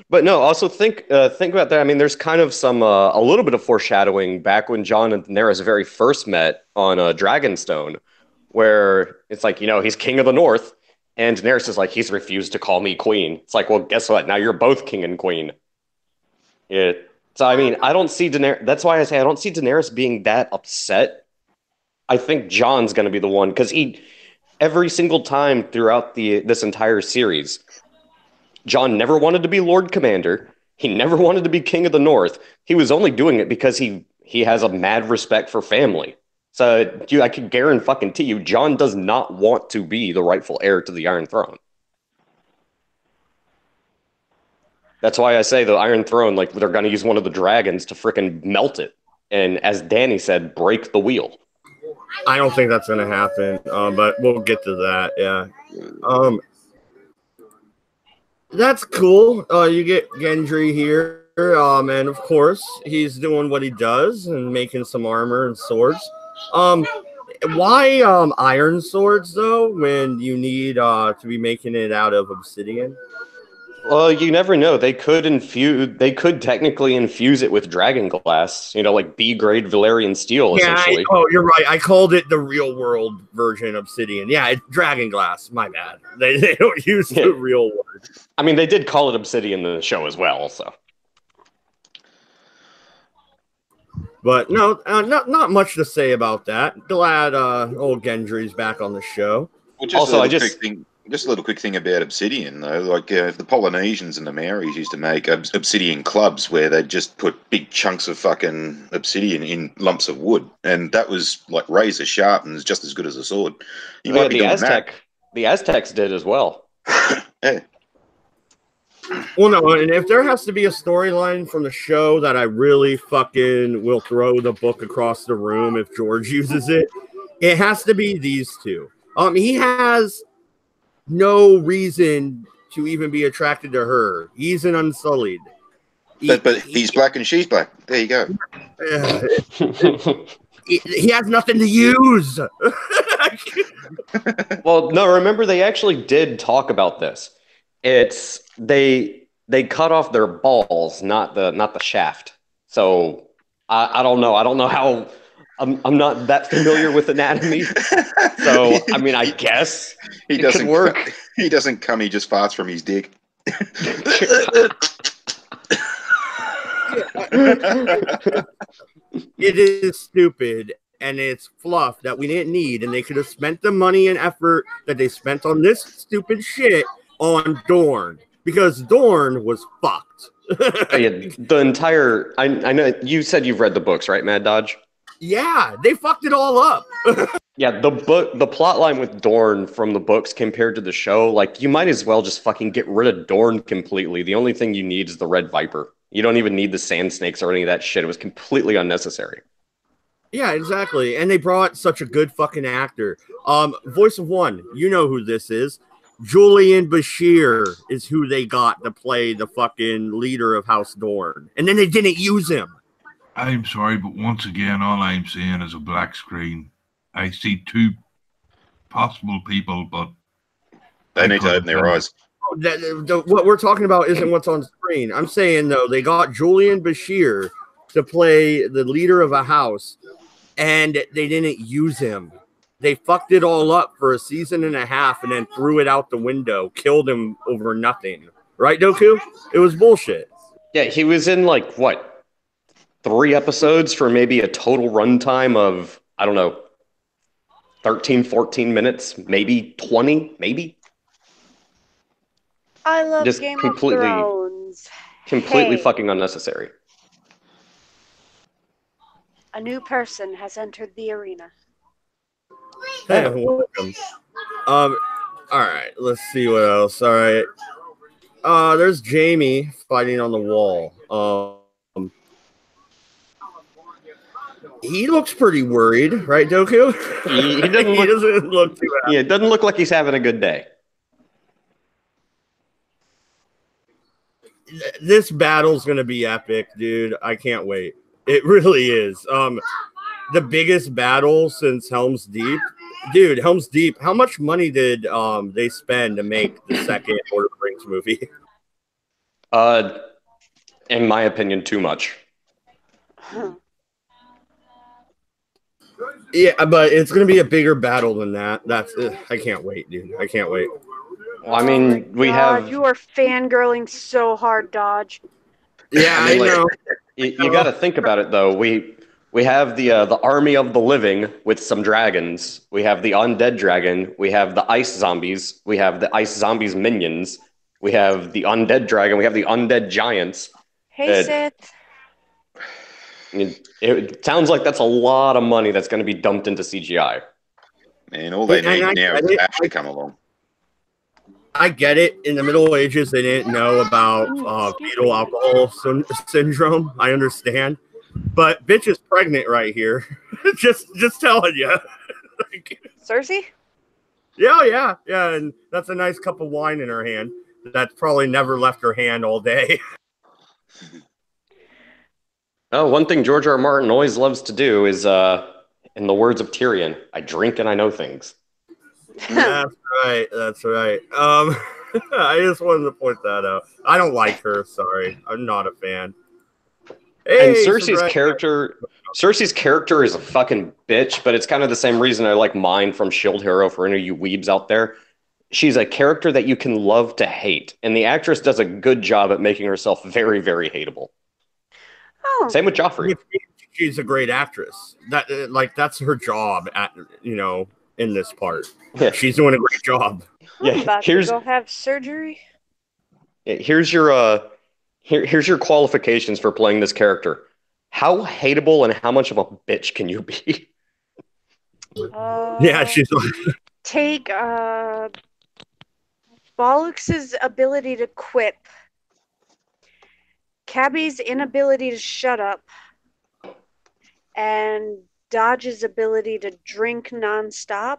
But no, also think about that. I mean, there's kind of some a little bit of foreshadowing back when John and Daenerys very first met on Dragonstone, where it's like, he's king of the North, and Daenerys is like, he's refused to call me queen. It's like, well, guess what? Now you're both king and queen. So, I mean, I don't see Daenerys. That's why I say I don't see Daenerys being that upset. I think John's going to be the one, because every single time throughout this entire series, John never wanted to be Lord Commander. He never wanted to be King of the North. He was only doing it because he has a mad respect for family. So, I can guarantee you, John does not want to be the rightful heir to the Iron Throne. That's why I say the Iron Throne, like, they're going to use one of the dragons to frickin' melt it. And as Danny said, break the wheel. I don't think that's going to happen, but we'll get to that, yeah. That's cool. You get Gendry here, and of course, he's doing what he does and making some armor and swords. Why iron swords, though, when you need to be making it out of obsidian? Well, you never know. They could technically infuse it with dragon glass, like B-grade Valyrian steel, essentially. You're right. I called it the real world version obsidian. Yeah, it's dragon glass. My bad. They don't use the real word. I mean, they did call it obsidian in the show as well, so. But no, not much to say about that. Glad old Gendry's back on the show. Well, just a little quick thing about obsidian, though. Like, the Polynesians and the Maoris used to make obsidian clubs where they'd just put big chunks of fucking obsidian in lumps of wood. And that was, like, razor sharp and just as good as a sword. The Aztecs did as well. Yeah. Well, no, and if there has to be a storyline from the show that I really fucking will throw the book across the room if George uses it, it has to be these two. He has no reason to even be attracted to her. He's an Unsullied. But he's black and she's black. There you go. He has nothing to use. Well, no, remember they actually did talk about this. It's they cut off their balls, not the shaft. So I don't know. I don't know how. I'm not that familiar with anatomy. So I mean, I guess it could work. He doesn't come. He just farts from his dick. It is stupid and it's fluff that we didn't need, and they could have spent the money and effort that they spent on this stupid shit on Dorne, because Dorne was fucked. The entire I know you said you've read the books, right, Mad Dodge? Yeah, they fucked it all up. Yeah, the plot line with Dorne from the books compared to the show, like, you might as well just fucking get rid of Dorne completely. The only thing you need is the Red Viper. You don't even need the Sand Snakes or any of that shit. It was completely unnecessary. Yeah, exactly. And they brought such a good fucking actor. Voice of One, you know who this is. Julian Bashir is who they got to play the fucking leader of House Dorne. And then they didn't use him. I'm sorry, but once again, all I'm seeing is a black screen. I see two possible people, but they need to open their eyes. What we're talking about isn't what's on screen. I'm saying, though, they got Julian Bashir to play the leader of a house, and they didn't use him. They fucked it all up for a season and a half and then threw it out the window, killed him over nothing. Right, Doku? It was bullshit. Yeah, he was in, like, what, 3 episodes for maybe a total runtime of, I don't know, 13, 14 minutes, maybe 20, maybe. I love Just Game completely- of Thrones. Completely Hey. fucking unnecessary. A new person has entered the arena. Hey, welcome. All right, let's see what else. All right. There's Jamie fighting on the wall. He looks pretty worried, right, Doku? He doesn't He look, doesn't look too happy. yeah, it doesn't look like he's having a good day. This battle's gonna be epic, dude. I can't wait. It really is. The biggest battle since Helm's Deep. Dude, Helm's Deep, how much money did they spend to make the second Lord of the Rings movie? In my opinion, too much. Yeah, but it's gonna be a bigger battle than that. I can't wait, dude. I can't wait. Well, I mean, we God, have... you are fangirling so hard, Dodge. Yeah, I like, know. You got to think about it, though. We have the army of the living with some dragons. We have the undead dragon. We have the ice zombies. We have the ice zombies minions. We have the undead dragon. We have the undead giants. Hey, Sith. I mean, it sounds like that's a lot of money that's going to be dumped into CGI. And all they need now is Ash to come along. I get it. In the Middle Ages, they didn't know about fetal alcohol syndrome. I understand. But bitch is pregnant right here. just telling you. Cersei? Yeah. And that's a nice cup of wine in her hand. That's probably never left her hand all day. Oh, one thing George R. R. Martin always loves to do is, in the words of Tyrion, I drink and I know things. That's right. I just wanted to point that out. I don't like her. Sorry, I'm not a fan. Hey, And Cersei's character is a fucking bitch, but it's kind of the same reason I like mine from Shield Hero for any of you weebs out there. She's a character that you can love to hate, and the actress does a good job at making herself very, very hateable. Oh. Same with Joffrey. She's a great actress. That's her job in this part. Yeah. She's doing a great job. I'm about to go have surgery. Here's your qualifications for playing this character. How hateable and how much of a bitch can you be? Yeah, she's take Bollux's ability to quip, Cabby's inability to shut up, and Dodge's ability to drink nonstop,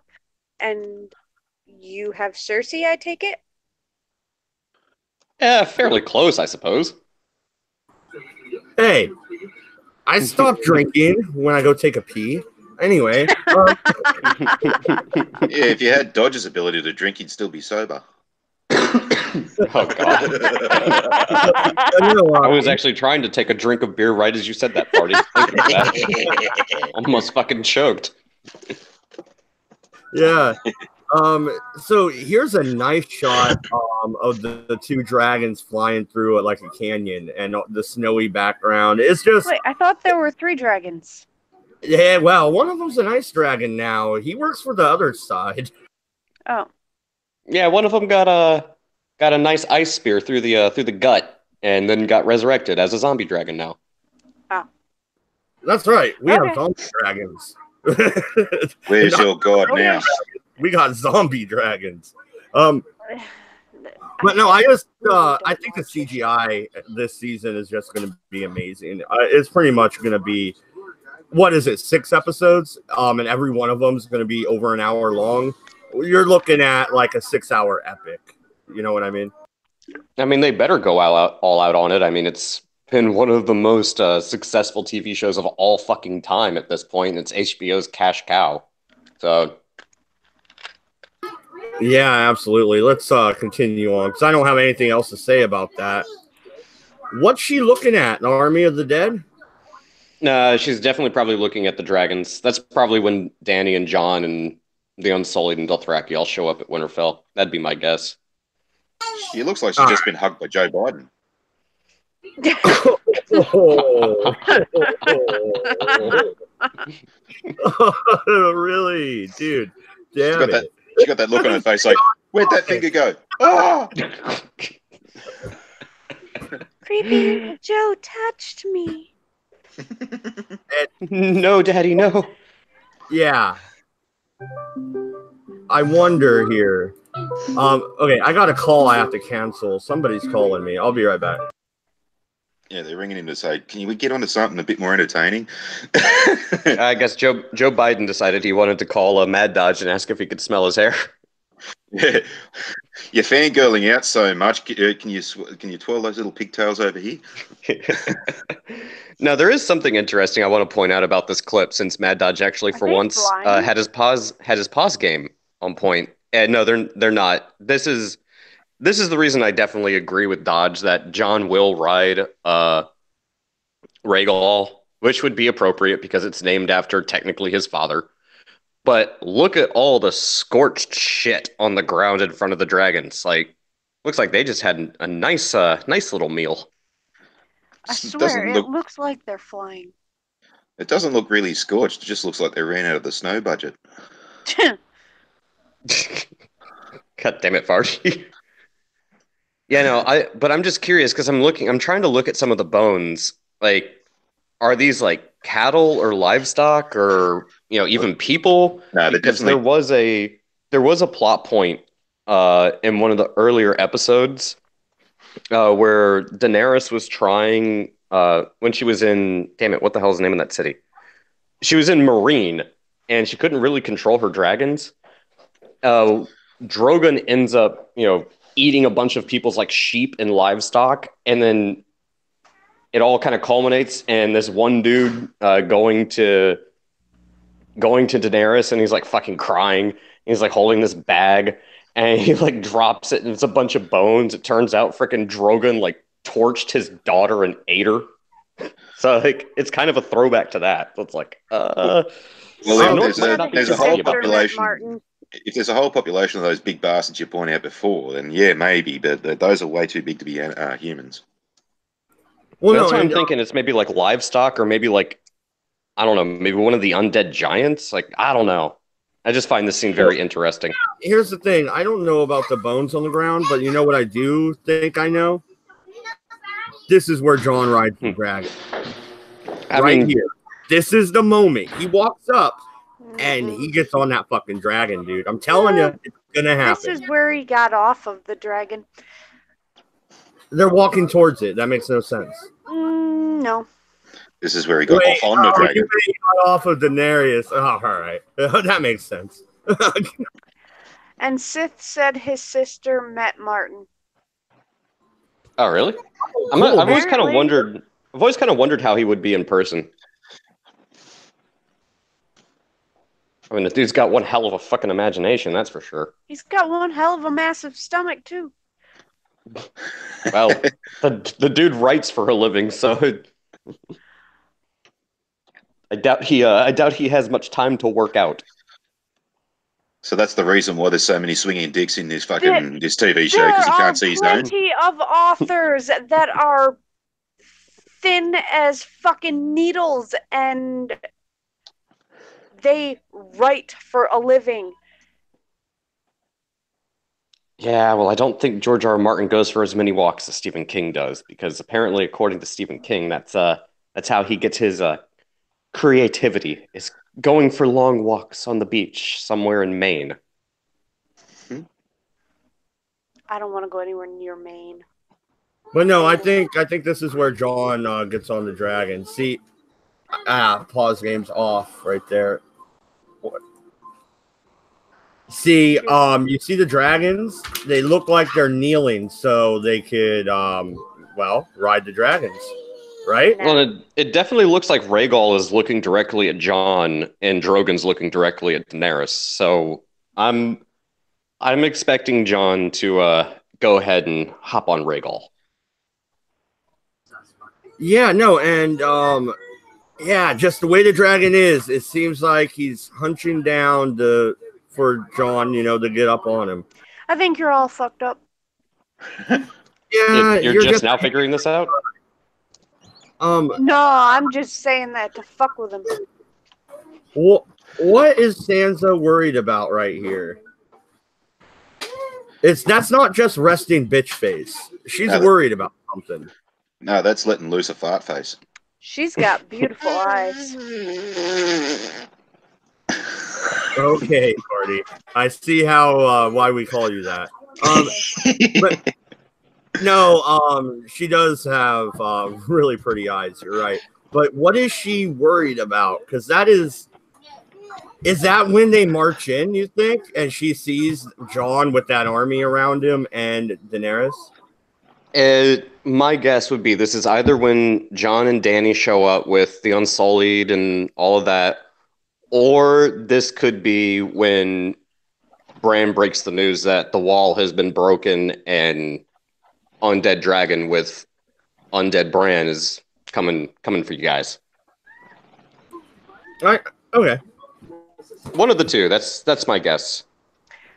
and you have Cersei, I take it? Yeah, fairly close, I suppose. Hey, I stop drinking when I go take a pee. Anyway. Yeah, if you had Dodge's ability to drink, he'd still be sober. Oh, God. I was actually trying to take a drink of beer right as you said that, Party. Almost fucking choked. Yeah. So here's a nice shot of the two dragons flying through it like a canyon and the snowy background. It's just Wait, I thought there were 3 dragons. yeah. Well, one of them's an ice dragon now. He works for the other side. Oh, Yeah, one of them got a nice ice spear through the gut, and then got resurrected as a zombie dragon now. That's right. We Okay. have zombie dragons. Where's your god Oh, now? We got zombie dragons. But no, I think the CGI this season is just going to be amazing. It's pretty much going to be, what is it, 6 episodes? And every one of them is going to be over an hour long. You're looking at like a 6-hour epic. You know what I mean? I mean, they better go all out on it. I mean, it's been one of the most successful TV shows of all fucking time at this point. It's HBO's cash cow. So Yeah, absolutely. Let's continue on because I don't have anything else to say about that. What's she looking at? An Army of the Dead? she's definitely probably looking at the dragons. That's probably when Danny and John and the Unsullied and Dothraki all show up at Winterfell. That'd be my guess. She looks like she's just been hugged by Joe Biden. Really, dude? She Damn got it! she got that look on her face like, where'd that finger go? Ah! creepy Joe touched me. No, Daddy, no. Yeah. I wonder here. Okay, I got a call I have to cancel. Somebody's calling me. I'll be right back. Yeah, they're ringing him to say, can we get onto something a bit more entertaining? I guess Joe Biden decided he wanted to call Mad Dodge and ask if he could smell his hair. Yeah. You're fangirling out so much. Can you twirl those little pigtails over here? Now, there is something interesting I want to point out about this clip, since Mad Dodge actually, for they once, blind? had his pause game on point. And no, they're not. This is the reason I definitely agree with Dodge that John will ride Rhaegal, which would be appropriate because it's named after technically his father. But look at all the scorched shit on the ground in front of the dragons. Like, looks like they just had a nice little meal. I It swear, doesn't it look- looks like they're flying. It doesn't look really scorched. It just looks like they ran out of the snow budget. God damn it, Farsi. Yeah, no, but I'm just curious because I'm trying to look at some of the bones. Like, are these like cattle or livestock or even people? No, they're Because definitely. there was a plot point in one of the earlier episodes where Daenerys was trying when she was in, damn it, what the hell is the name of that city? She was in Marine and she couldn't really control her dragons. Drogon ends up, eating a bunch of people's like sheep and livestock, and then it all kind of culminates in this one dude going to Daenerys, and he's like fucking crying. He's like holding this bag, and he like drops it, and it's a bunch of bones. It turns out freaking Drogon like torched his daughter and ate her. So like it's kind of a throwback to that. So it's like, Well, North there's might not be a too whole happy about Dermot population. Martin. If there's a whole population of those big bastards you pointed out before, then yeah, maybe. But those are way too big to be humans. Well, That's no, what I'm and, thinking. It's maybe like livestock, or maybe like, I don't know, maybe one of the undead giants. Like, I don't know. I just find this scene very interesting. here's the thing. I don't know about the bones on the ground, but you know what I do think I know? This is where John rides the dragon. I right mean, here. This is the moment. He walks up and he gets on that fucking dragon, dude. I'm telling you, it's gonna This happen. is where he got off of the dragon. They're walking towards it. That makes no sense. No. This is where he got Wait, off on the you dragon. mean he got off of Daenerys. Oh, all right. That makes sense. And Sith said his sister met Martin. oh really? Cool. I've always kind of Apparently. wondered. I've always kind of wondered how he would be in person. I mean, the dude's got one hell of a fucking imagination, that's for sure. He's got one hell of a massive stomach, too. Well, the dude writes for a living, so I doubt he has much time to work out. So that's the reason why there's so many swinging dicks in this fucking this TV show, because you can't see his There are nose. plenty of authors that are thin as fucking needles, and they write for a living. Yeah, well, I don't think George R. R. Martin goes for as many walks as Stephen King does, because apparently, according to Stephen King, that's how he gets his creativity, is going for long walks on the beach somewhere in Maine. I don't want to go anywhere near Maine. But no, I think this is where John gets on the dragon. See, pause game's off right there. See, you see the dragons? They look like they're kneeling, so they could, ride the dragons, right? Well, it definitely looks like Rhaegal is looking directly at Jon, and Drogon's looking directly at Daenerys. So I'm expecting Jon to go ahead and hop on Rhaegal. Yeah, no, and just the way the dragon is, it seems like he's hunching down for Jon, to get up on him. I think you're all fucked up. Yeah, you're just now figuring this out? No, I'm just saying that to fuck with him. What is Sansa worried about right here? That's not just resting bitch face. She's worried about something. No, that's letting loose a fart face. She's got beautiful eyes. Okay, Cardi. I see why we call you that. But no, she does have really pretty eyes. You're right. But what is she worried about? Because is that when they march in, you think? And she sees Jon with that army around him and Daenerys? My guess would be this is either when Jon and Dany show up with the Unsullied and all of that, or this could be when Bran breaks the news that the wall has been broken and Undead Dragon with Undead Bran is coming for you guys. All right. Okay. One of the two. That's my guess.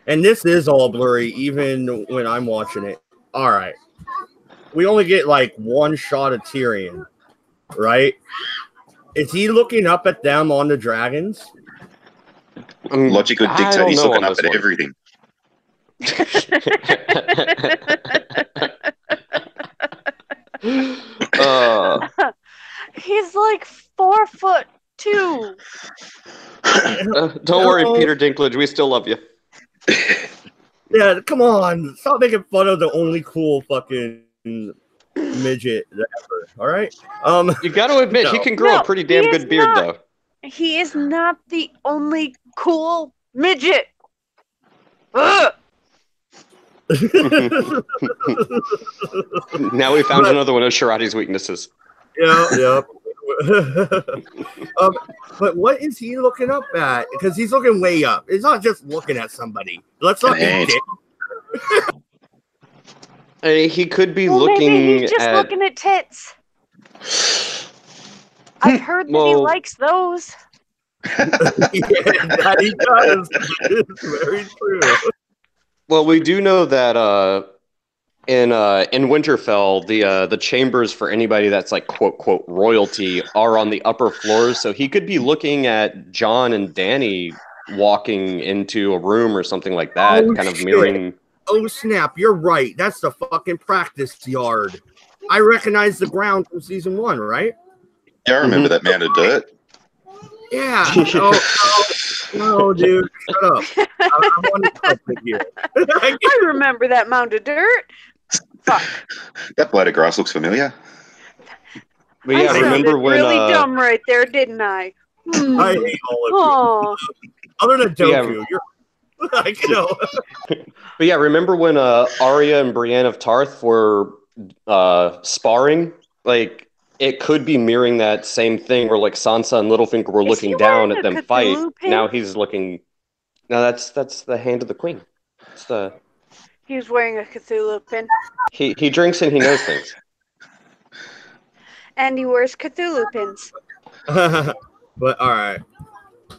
And this is all blurry, even when I'm watching it. All right. We only get like one shot of Tyrion, right? Is he looking up at them on the dragons? Logic would dictate he's looking up at everything. He's like 4'2". Don't worry, Peter Dinklage. We still love you. Yeah, come on. Stop making fun of the only cool fucking midget ever. All right. You got to admit, he can grow a pretty damn good beard, though. He is not the only cool midget. Ugh. Now we found another one of Sharati's weaknesses. Yeah. But what is he looking up at? Because he's looking way up. It's not just looking at somebody. Let's not be dick. He could be looking maybe he's just looking at tits. I've heard that he likes those. Yeah, that he does. It's very true. Well, we do know that in Winterfell, the chambers for anybody that's like quote royalty are on the upper floors, so he could be looking at Jon and Dany walking into a room or something like that, kind of mirroring. Oh snap! You're right. That's the fucking practice yard. I recognize the ground from season 1, right? Yeah, I remember that mound of dirt. Yeah. No, dude, shut up. I want to here. I remember that mound of dirt. Fuck. That blade of grass looks familiar. But yeah, I remember when really dumb right there, didn't I? I hate all of you. Other than Doku, you're like, But yeah, remember when Arya and Brienne of Tarth were sparring? Like, it could be mirroring that same thing where like Sansa and Littlefinger were looking down at them fight. Pin? Now he's looking. No, that's the hand of the queen. It's the. He was wearing a Cthulhu pin. He drinks and he knows things. And he wears Cthulhu pins. But all right.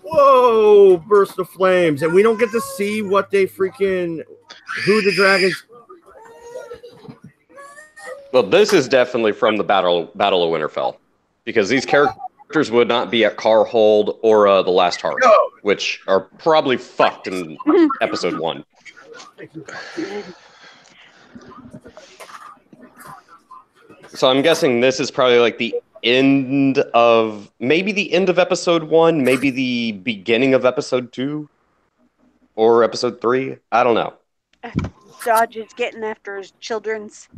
Whoa, burst of flames. And we don't get to see what they freaking, who the dragons. Well, this is definitely from the Battle of Winterfell, because these characters would not be at Carhold or the Last Hearth, which are probably fucked in episode 1. So I'm guessing this is probably like the end of, maybe the end of episode 1, maybe the beginning of episode 2, or episode 3. I don't know. Dodge is getting after his children's.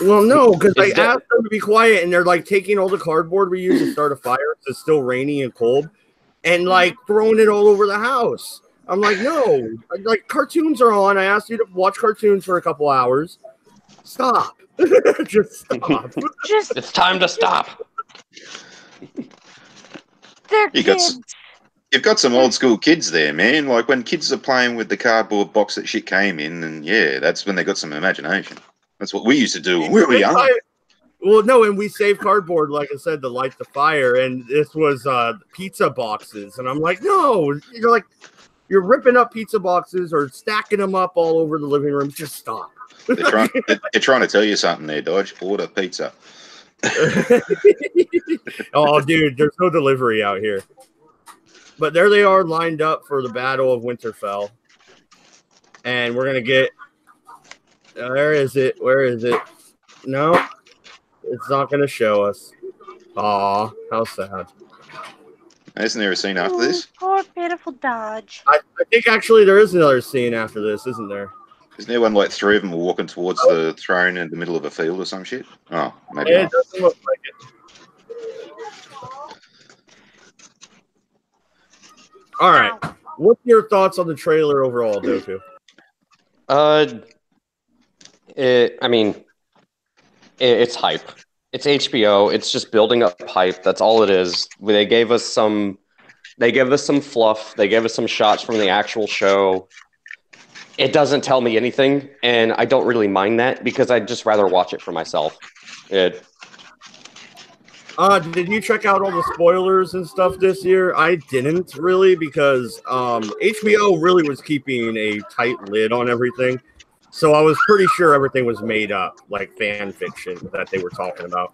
Well, no, because I asked them to be quiet, and they're like taking all the cardboard we use to start a fire. It's still rainy and cold, and like throwing it all over the house. I'm like, no, like cartoons are on. I asked you to watch cartoons for a couple hours. Stop. Just stop. It's time to stop. They're kids. You've got some old school kids there, man. Like when kids are playing with the cardboard box that shit came in, and yeah, that's when they got some imagination. That's what we used to do when we were young. Well, no, and we saved cardboard, like I said, to light the fire, and this was pizza boxes, and I'm like, no, you're ripping up pizza boxes or stacking them up all over the living room. Just stop. They're trying to tell you something there, Dodge. Order pizza. Oh, dude, there's no delivery out here. But there they are lined up for the Battle of Winterfell. And we're going to get... Where is it? No, it's not going to show us. Aw, how sad. Isn't there a scene after this? Poor pitiful Dodge. I think actually there is another scene after this, isn't there? Isn't there one like 3 of them are walking towards the throne in the middle of a field or some shit? Oh, maybe not. It doesn't look like it. All right. What's your thoughts on the trailer overall, Doku? It's hype. It's HBO. It's just building up hype. That's all it is. They gave us some fluff. They gave us some shots from the actual show. It doesn't tell me anything, and I don't really mind that because I'd just rather watch it for myself. Did you check out all the spoilers and stuff this year? I didn't really because HBO really was keeping a tight lid on everything. So I was pretty sure everything was made up, like fan fiction that they were talking about.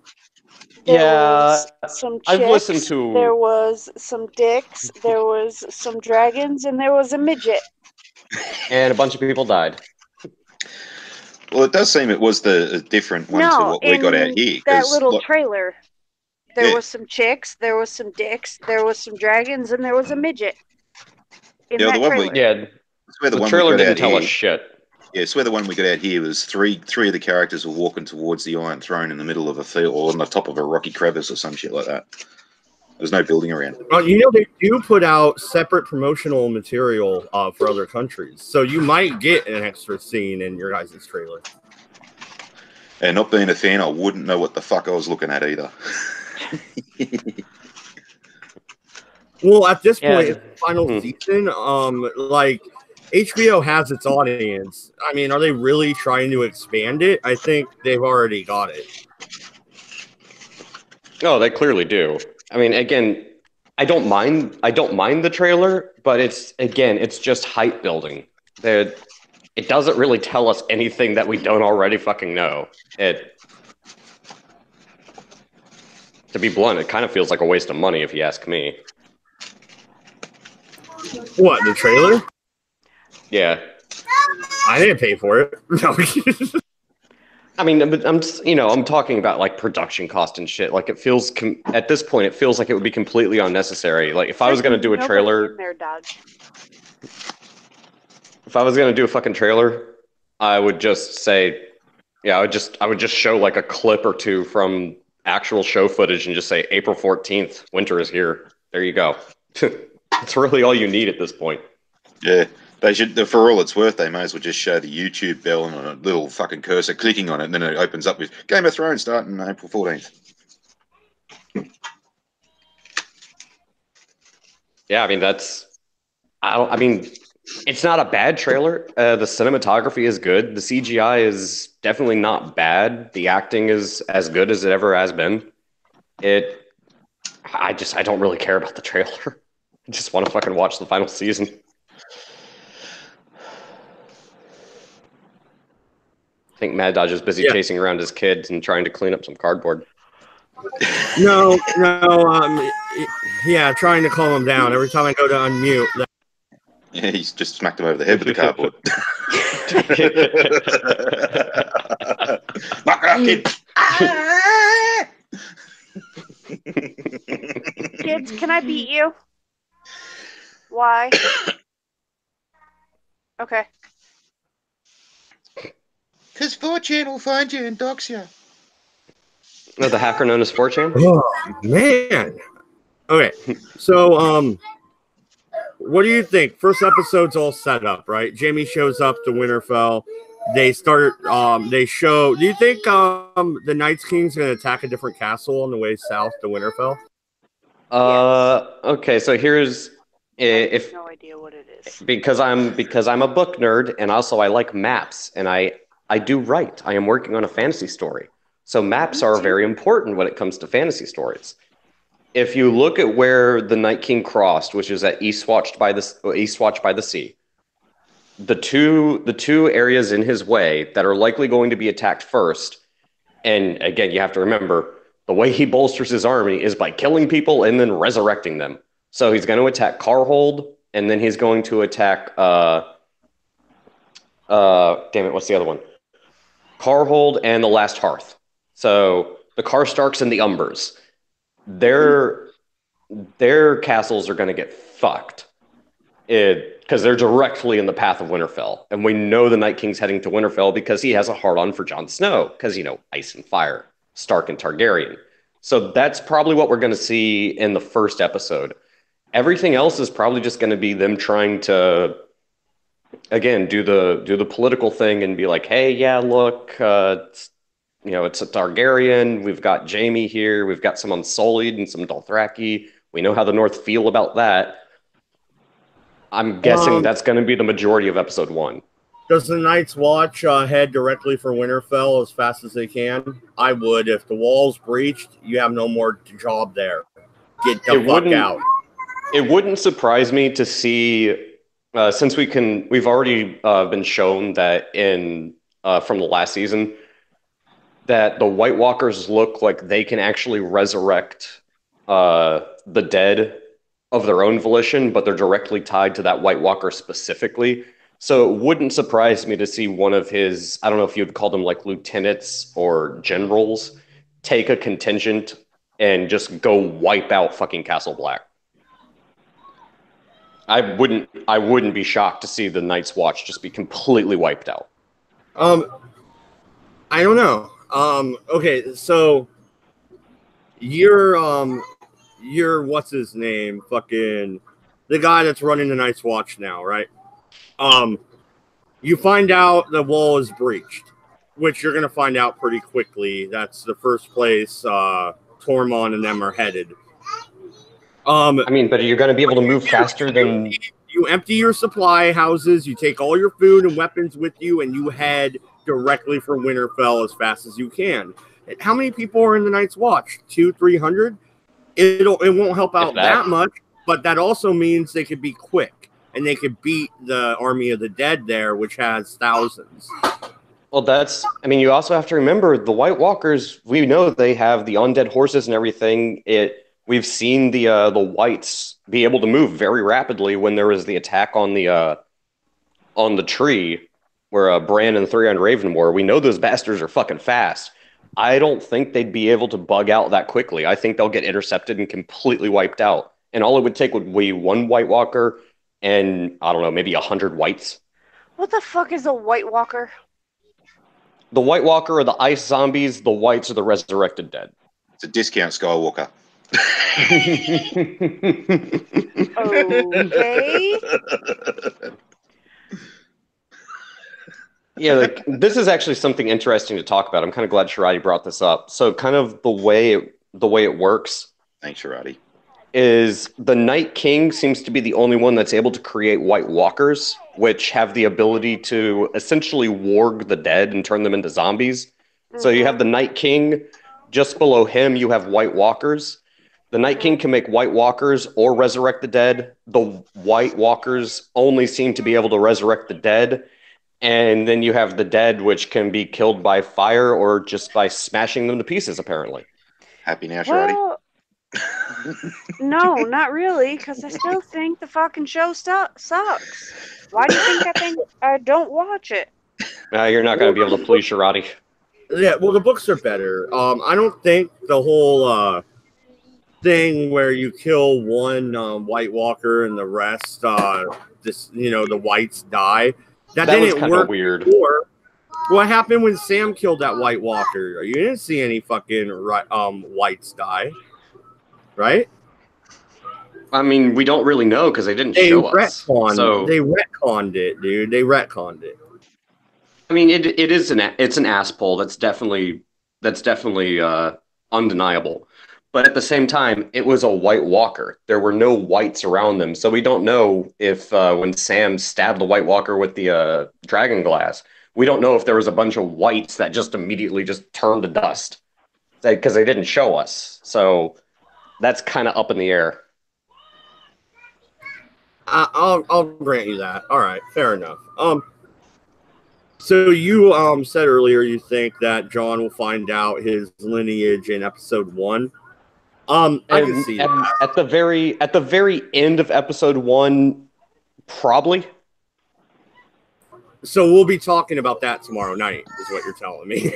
There was some chicks, I've listened to... There was some dicks, there was some dragons, and there was a midget. And a bunch of people died. Well, it does seem it was the different one to what we got out here. That little trailer, there was some chicks, there was some dicks, there was some dragons, and there was a midget. The trailer didn't tell us shit. Yeah, so the one we got out here was three of the characters were walking towards the Iron Throne in the middle of a field or on the top of a rocky crevice or some shit like that. There's no building around. They do put out separate promotional material for other countries, so you might get an extra scene in your guys' trailer. And not being a fan, I wouldn't know what the fuck I was looking at either. Well, at this point, it's the final season. HBO has its audience. I mean, are they really trying to expand it? I think they've already got it. No, they clearly do. I mean, again, I don't mind the trailer, but it's just hype building. It doesn't really tell us anything that we don't already fucking know. To be blunt, it kind of feels like a waste of money if you ask me. What, the trailer? Yeah. I didn't pay for it. No. I mean, I'm talking about like production cost and shit. Like it feels at this point, it feels like it would be completely unnecessary. Like if I was going to do a trailer, if I was going to do a fucking trailer, I would just say, I would just show like a clip or two from actual show footage and just say April 14th, winter is here. There you go. That's really all you need at this point. Yeah. They should, for all it's worth, they may as well just show the YouTube bell and a little fucking cursor clicking on it, and then it opens up with Game of Thrones starting April 14th. Yeah, I mean it's not a bad trailer. The cinematography is good. The CGI is definitely not bad. The acting is as good as it ever has been. I don't really care about the trailer. Just want to fucking watch the final season. I think Mad Dodge is busy chasing around his kids and trying to clean up some cardboard. No, yeah, trying to calm him down. Every time I go to unmute. Yeah, he's just smacked him over the head with the cardboard. Knock it out, kid! Kids, can I beat you? Why? Okay. Because 4chan will find you and dox you. No, the hacker known as 4chan? Oh, man. Okay, so, what do you think? First episode's all set up, right? Jamie shows up to Winterfell. They start, they show, do you think, the Night's King's going to attack a different castle on the way south to Winterfell? Okay, so here's, I have no idea what it is. because I'm a book nerd, and also I like maps, and I do write. I am working on a fantasy story. So maps are very important when it comes to fantasy stories. If you look at where the Night King crossed, which is at Eastwatch by the Sea, the two areas in his way that are likely going to be attacked first, and again, you have to remember, the way he bolsters his army is by killing people and then resurrecting them. So he's going to attack Carhold, and then he's going to attack damn it, what's the other one? Carhold and the Last Hearth. So the Karstarks and the Umbers. Their castles are going to get fucked because they're directly in the path of Winterfell. And we know the Night King's heading to Winterfell because he has a hard-on for Jon Snow because, ice and fire, Stark and Targaryen. So that's probably what we're going to see in the first episode. Everything else is probably just going to be them trying to, again, do the political thing and be like, hey, yeah, look, it's a Targaryen. We've got Jaime here. We've got some Unsullied and some Dothraki. We know how the North feel about that. I'm guessing that's going to be the majority of episode 1. Does the Night's Watch head directly for Winterfell as fast as they can? I would. If the wall's breached, you have no more job there. Get the fuck out. It wouldn't surprise me to see, since we've already been shown that from the last season, that the White Walkers look like they can actually resurrect the dead of their own volition, but they're directly tied to that White Walker specifically. So it wouldn't surprise me to see one of his, I don't know if you'd call them like lieutenants or generals, take a contingent and just go wipe out fucking Castle Black. I wouldn't be shocked to see the Night's Watch just be completely wiped out. I don't know. Okay, so you're what's his name? Fucking the guy that's running the Night's Watch now, right? You find out the wall is breached, which you're gonna find out pretty quickly. That's the first place Tormund and them are headed. But you're gonna be able to move faster than you empty your supply houses, you take all your food and weapons with you, and you head directly for Winterfell as fast as you can. How many people are in the Night's Watch? 200-300? It won't help out that much, but that also means they could be quick and they could beat the Army of the Dead there, which has thousands. Well, you also have to remember the White Walkers, we know they have the undead horses and everything. We've seen the Whites be able to move very rapidly when there was the attack on the tree where Bran and 300 Raven were. We know those bastards are fucking fast. I don't think they'd be able to bug out that quickly. I think they'll get intercepted and completely wiped out. And all it would take would be one White Walker and, I don't know, maybe 100 Whites. What the fuck is a White Walker? The White Walker are the ice zombies. The Whites are the resurrected dead. It's a discount Skywalker. Okay. Yeah, this is actually something interesting to talk about. I'm kind of glad Sharadi brought this up. So kind of the way it works. Thanks, Sharadi. Is the Night King seems to be the only one that's able to create White Walkers, which have the ability to essentially warg the dead and turn them into zombies. Mm-hmm. So you have the Night King. Just below him, you have White Walkers. The Night King can make White Walkers or resurrect the dead. The White Walkers only seem to be able to resurrect the dead. And then you have the dead, which can be killed by fire or just by smashing them to pieces, apparently. Happy now, Shardy? Well, no, not really, because I still think the fucking show sucks. Why do you think I don't watch it? You're not going to be able to please Sharadi. Yeah, well, the books are better. I don't think the whole thing where you kill one White Walker and the rest, the whites die. That was didn't kind of work weird. before. What happened when Sam killed that White Walker? You didn't see any fucking whites die, right? I mean, we don't really know because they didn't show us. They retconned it, dude. They retconned it. I mean, it's an ass pull. That's definitely undeniable. But at the same time, it was a White Walker. There were no whites around them, so we don't know if when Sam stabbed the White Walker with the dragon glass, we don't know if there was a bunch of whites that just immediately just turned to dust because they didn't show us. So that's kind of up in the air. I'll grant you that. All right, fair enough. So you said earlier you think that John will find out his lineage in episode 1. I can see that. At the very end of episode 1, probably. So we'll be talking about that tomorrow night, is what you're telling me.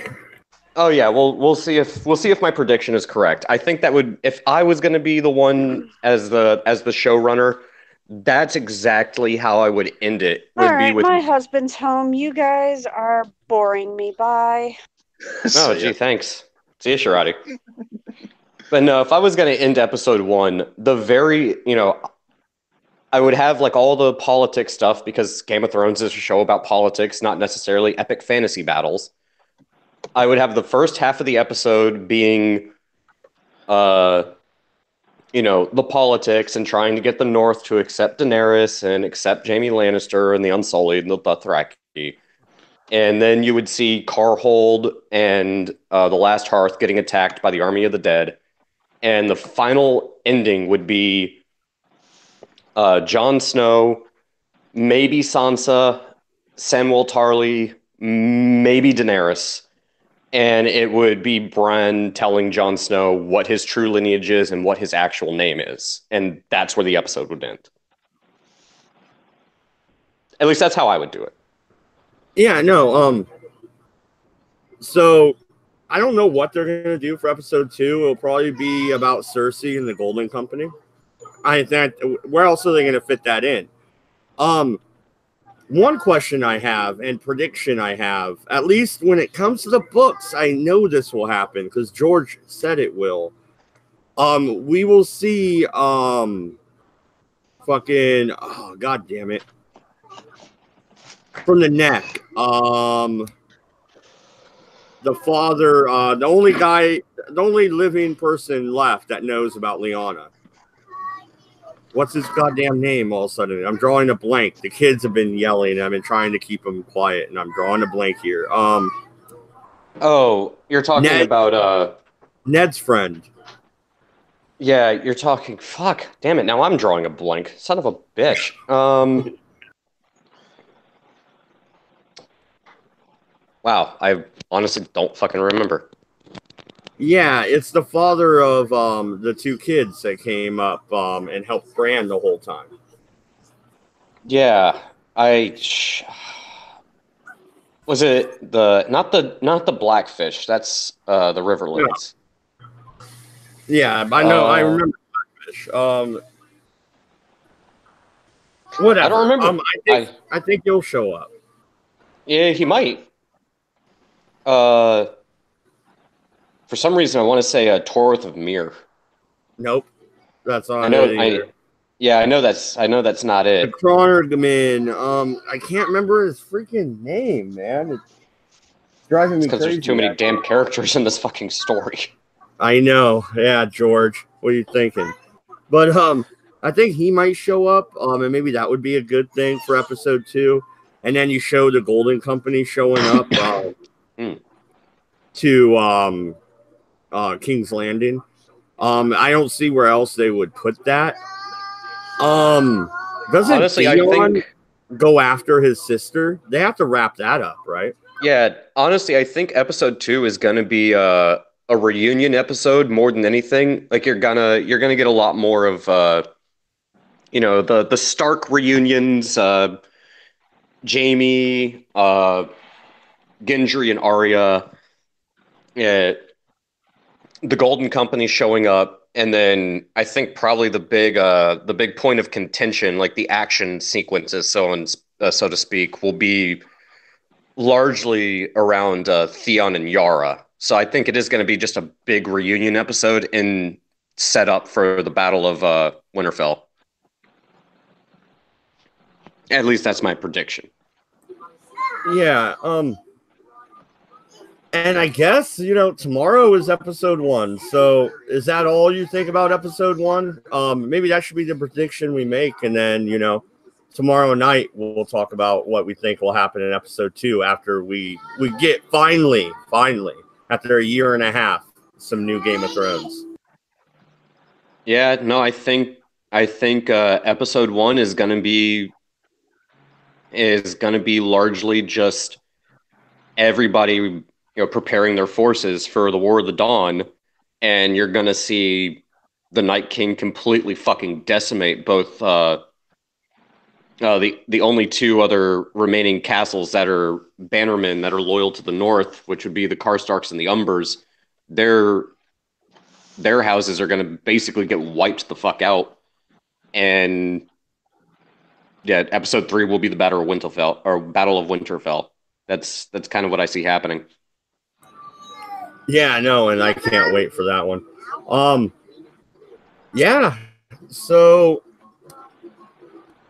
Oh yeah, we'll see if my prediction is correct. I think that would, if I was going to be the one as the showrunner, that's exactly how I would end it. All right, my husband's home. You guys are boring me. Bye. Oh, gee, thanks. See you, Sharadi. But no, if I was going to end episode 1, I would have like all the politics stuff because Game of Thrones is a show about politics, not necessarily epic fantasy battles. I would have the first half of the episode being, the politics and trying to get the North to accept Daenerys and accept Jaime Lannister and the Unsullied and the Dothraki. And then you would see Carhold and the Last Hearth getting attacked by the Army of the Dead. And the final ending would be Jon Snow, maybe Sansa, Samwell Tarly, maybe Daenerys. And it would be Bran telling Jon Snow what his true lineage is and what his actual name is. And that's where the episode would end. At least that's how I would do it. Yeah, no, so I don't know what they're going to do for episode 2. It'll probably be about Cersei and the Golden Company. I think, where else are they going to fit that in? One question I have and prediction I have, at least when it comes to the books, I know this will happen because George said it will. We will see, God damn it. From the neck, the father, the only living person left that knows about Lyanna. What's his goddamn name all of a sudden? I'm drawing a blank. The kids have been yelling. I've been trying to keep them quiet, and I'm drawing a blank here. Oh, you're talking about Ned's friend. Yeah, you're talking. Fuck, damn it! Now I'm drawing a blank. Son of a bitch. Wow, I honestly don't fucking remember. Yeah, it's the father of the 2 kids that came up and helped Bran the whole time. Yeah, was it not the Blackfish? That's the Riverlands. Yeah, I know. I remember Blackfish. Whatever. I don't remember. I think he'll show up. Yeah, he might. For some reason, I want to say Torith of Myr. Nope, that's not. I know that's not it. The Cronergamin. I can't remember his freaking name, man. It's driving me crazy. Because there's too many damn characters in this fucking story. I know. Yeah, George. What are you thinking? But I think he might show up. And maybe that would be a good thing for episode 2. And then you show the Golden Company showing up. To King's Landing. I don't see where else they would put that. Doesn't Honestly, I Theon think go after his sister? They have to wrap that up, right? yeah, honestly, I think episode 2 is gonna be a reunion episode more than anything. Like you're gonna get a lot more of the Stark reunions, Jamie, Gendry and Arya, the Golden Company showing up, and then I think probably the big point of contention, like the action sequences, so to speak, will be largely around Theon and Yara. So I think it is going to be just a big reunion episode and set up for the Battle of Winterfell. At least that's my prediction. Yeah. And I guess, tomorrow is episode 1. So is that all you think about episode 1? Maybe that should be the prediction we make. And then, tomorrow night we'll talk about what we think will happen in episode 2 after we get finally, after a year and a half, some new Game of Thrones. Yeah, no, I think episode 1 is gonna be largely just everybody preparing their forces for the War of the Dawn, and you're gonna see the Night King completely fucking decimate both the only 2 other remaining castles that are bannermen that are loyal to the north, which would be the Karstarks and the Umbers. Their houses are going to basically get wiped the fuck out. And yeah, episode 3 will be the Battle of Winterfell. That's kind of what I see happening. Yeah, I know, and I can't wait for that one. Yeah. So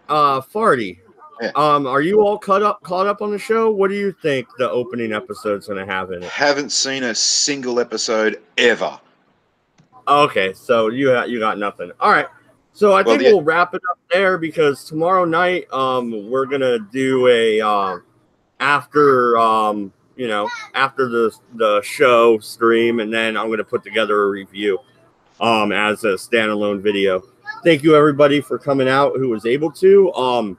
Farty, Yeah. Are you all caught up on the show? What do you think the opening episode's going to have in it? Haven't seen a single episode ever. Okay, so you got nothing. All right. So I think we'll wrap it up there because tomorrow night we're going to do a after the show stream, and then I'm going to put together a review as a standalone video. Thank you everybody for coming out who was able to.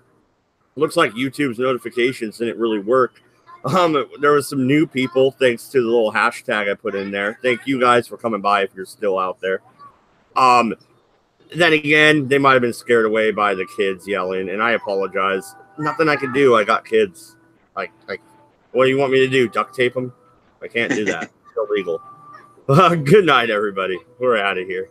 Looks like YouTube's notifications didn't really work. There was some new people thanks to the little hashtag I put in there. Thank you guys for coming by if you're still out there. Then again, they might have been scared away by the kids yelling, and I apologize. Nothing I can do. I got kids. Like, what do you want me to do? Duct tape them? I can't do that. It's illegal. Good night, everybody. We're out of here.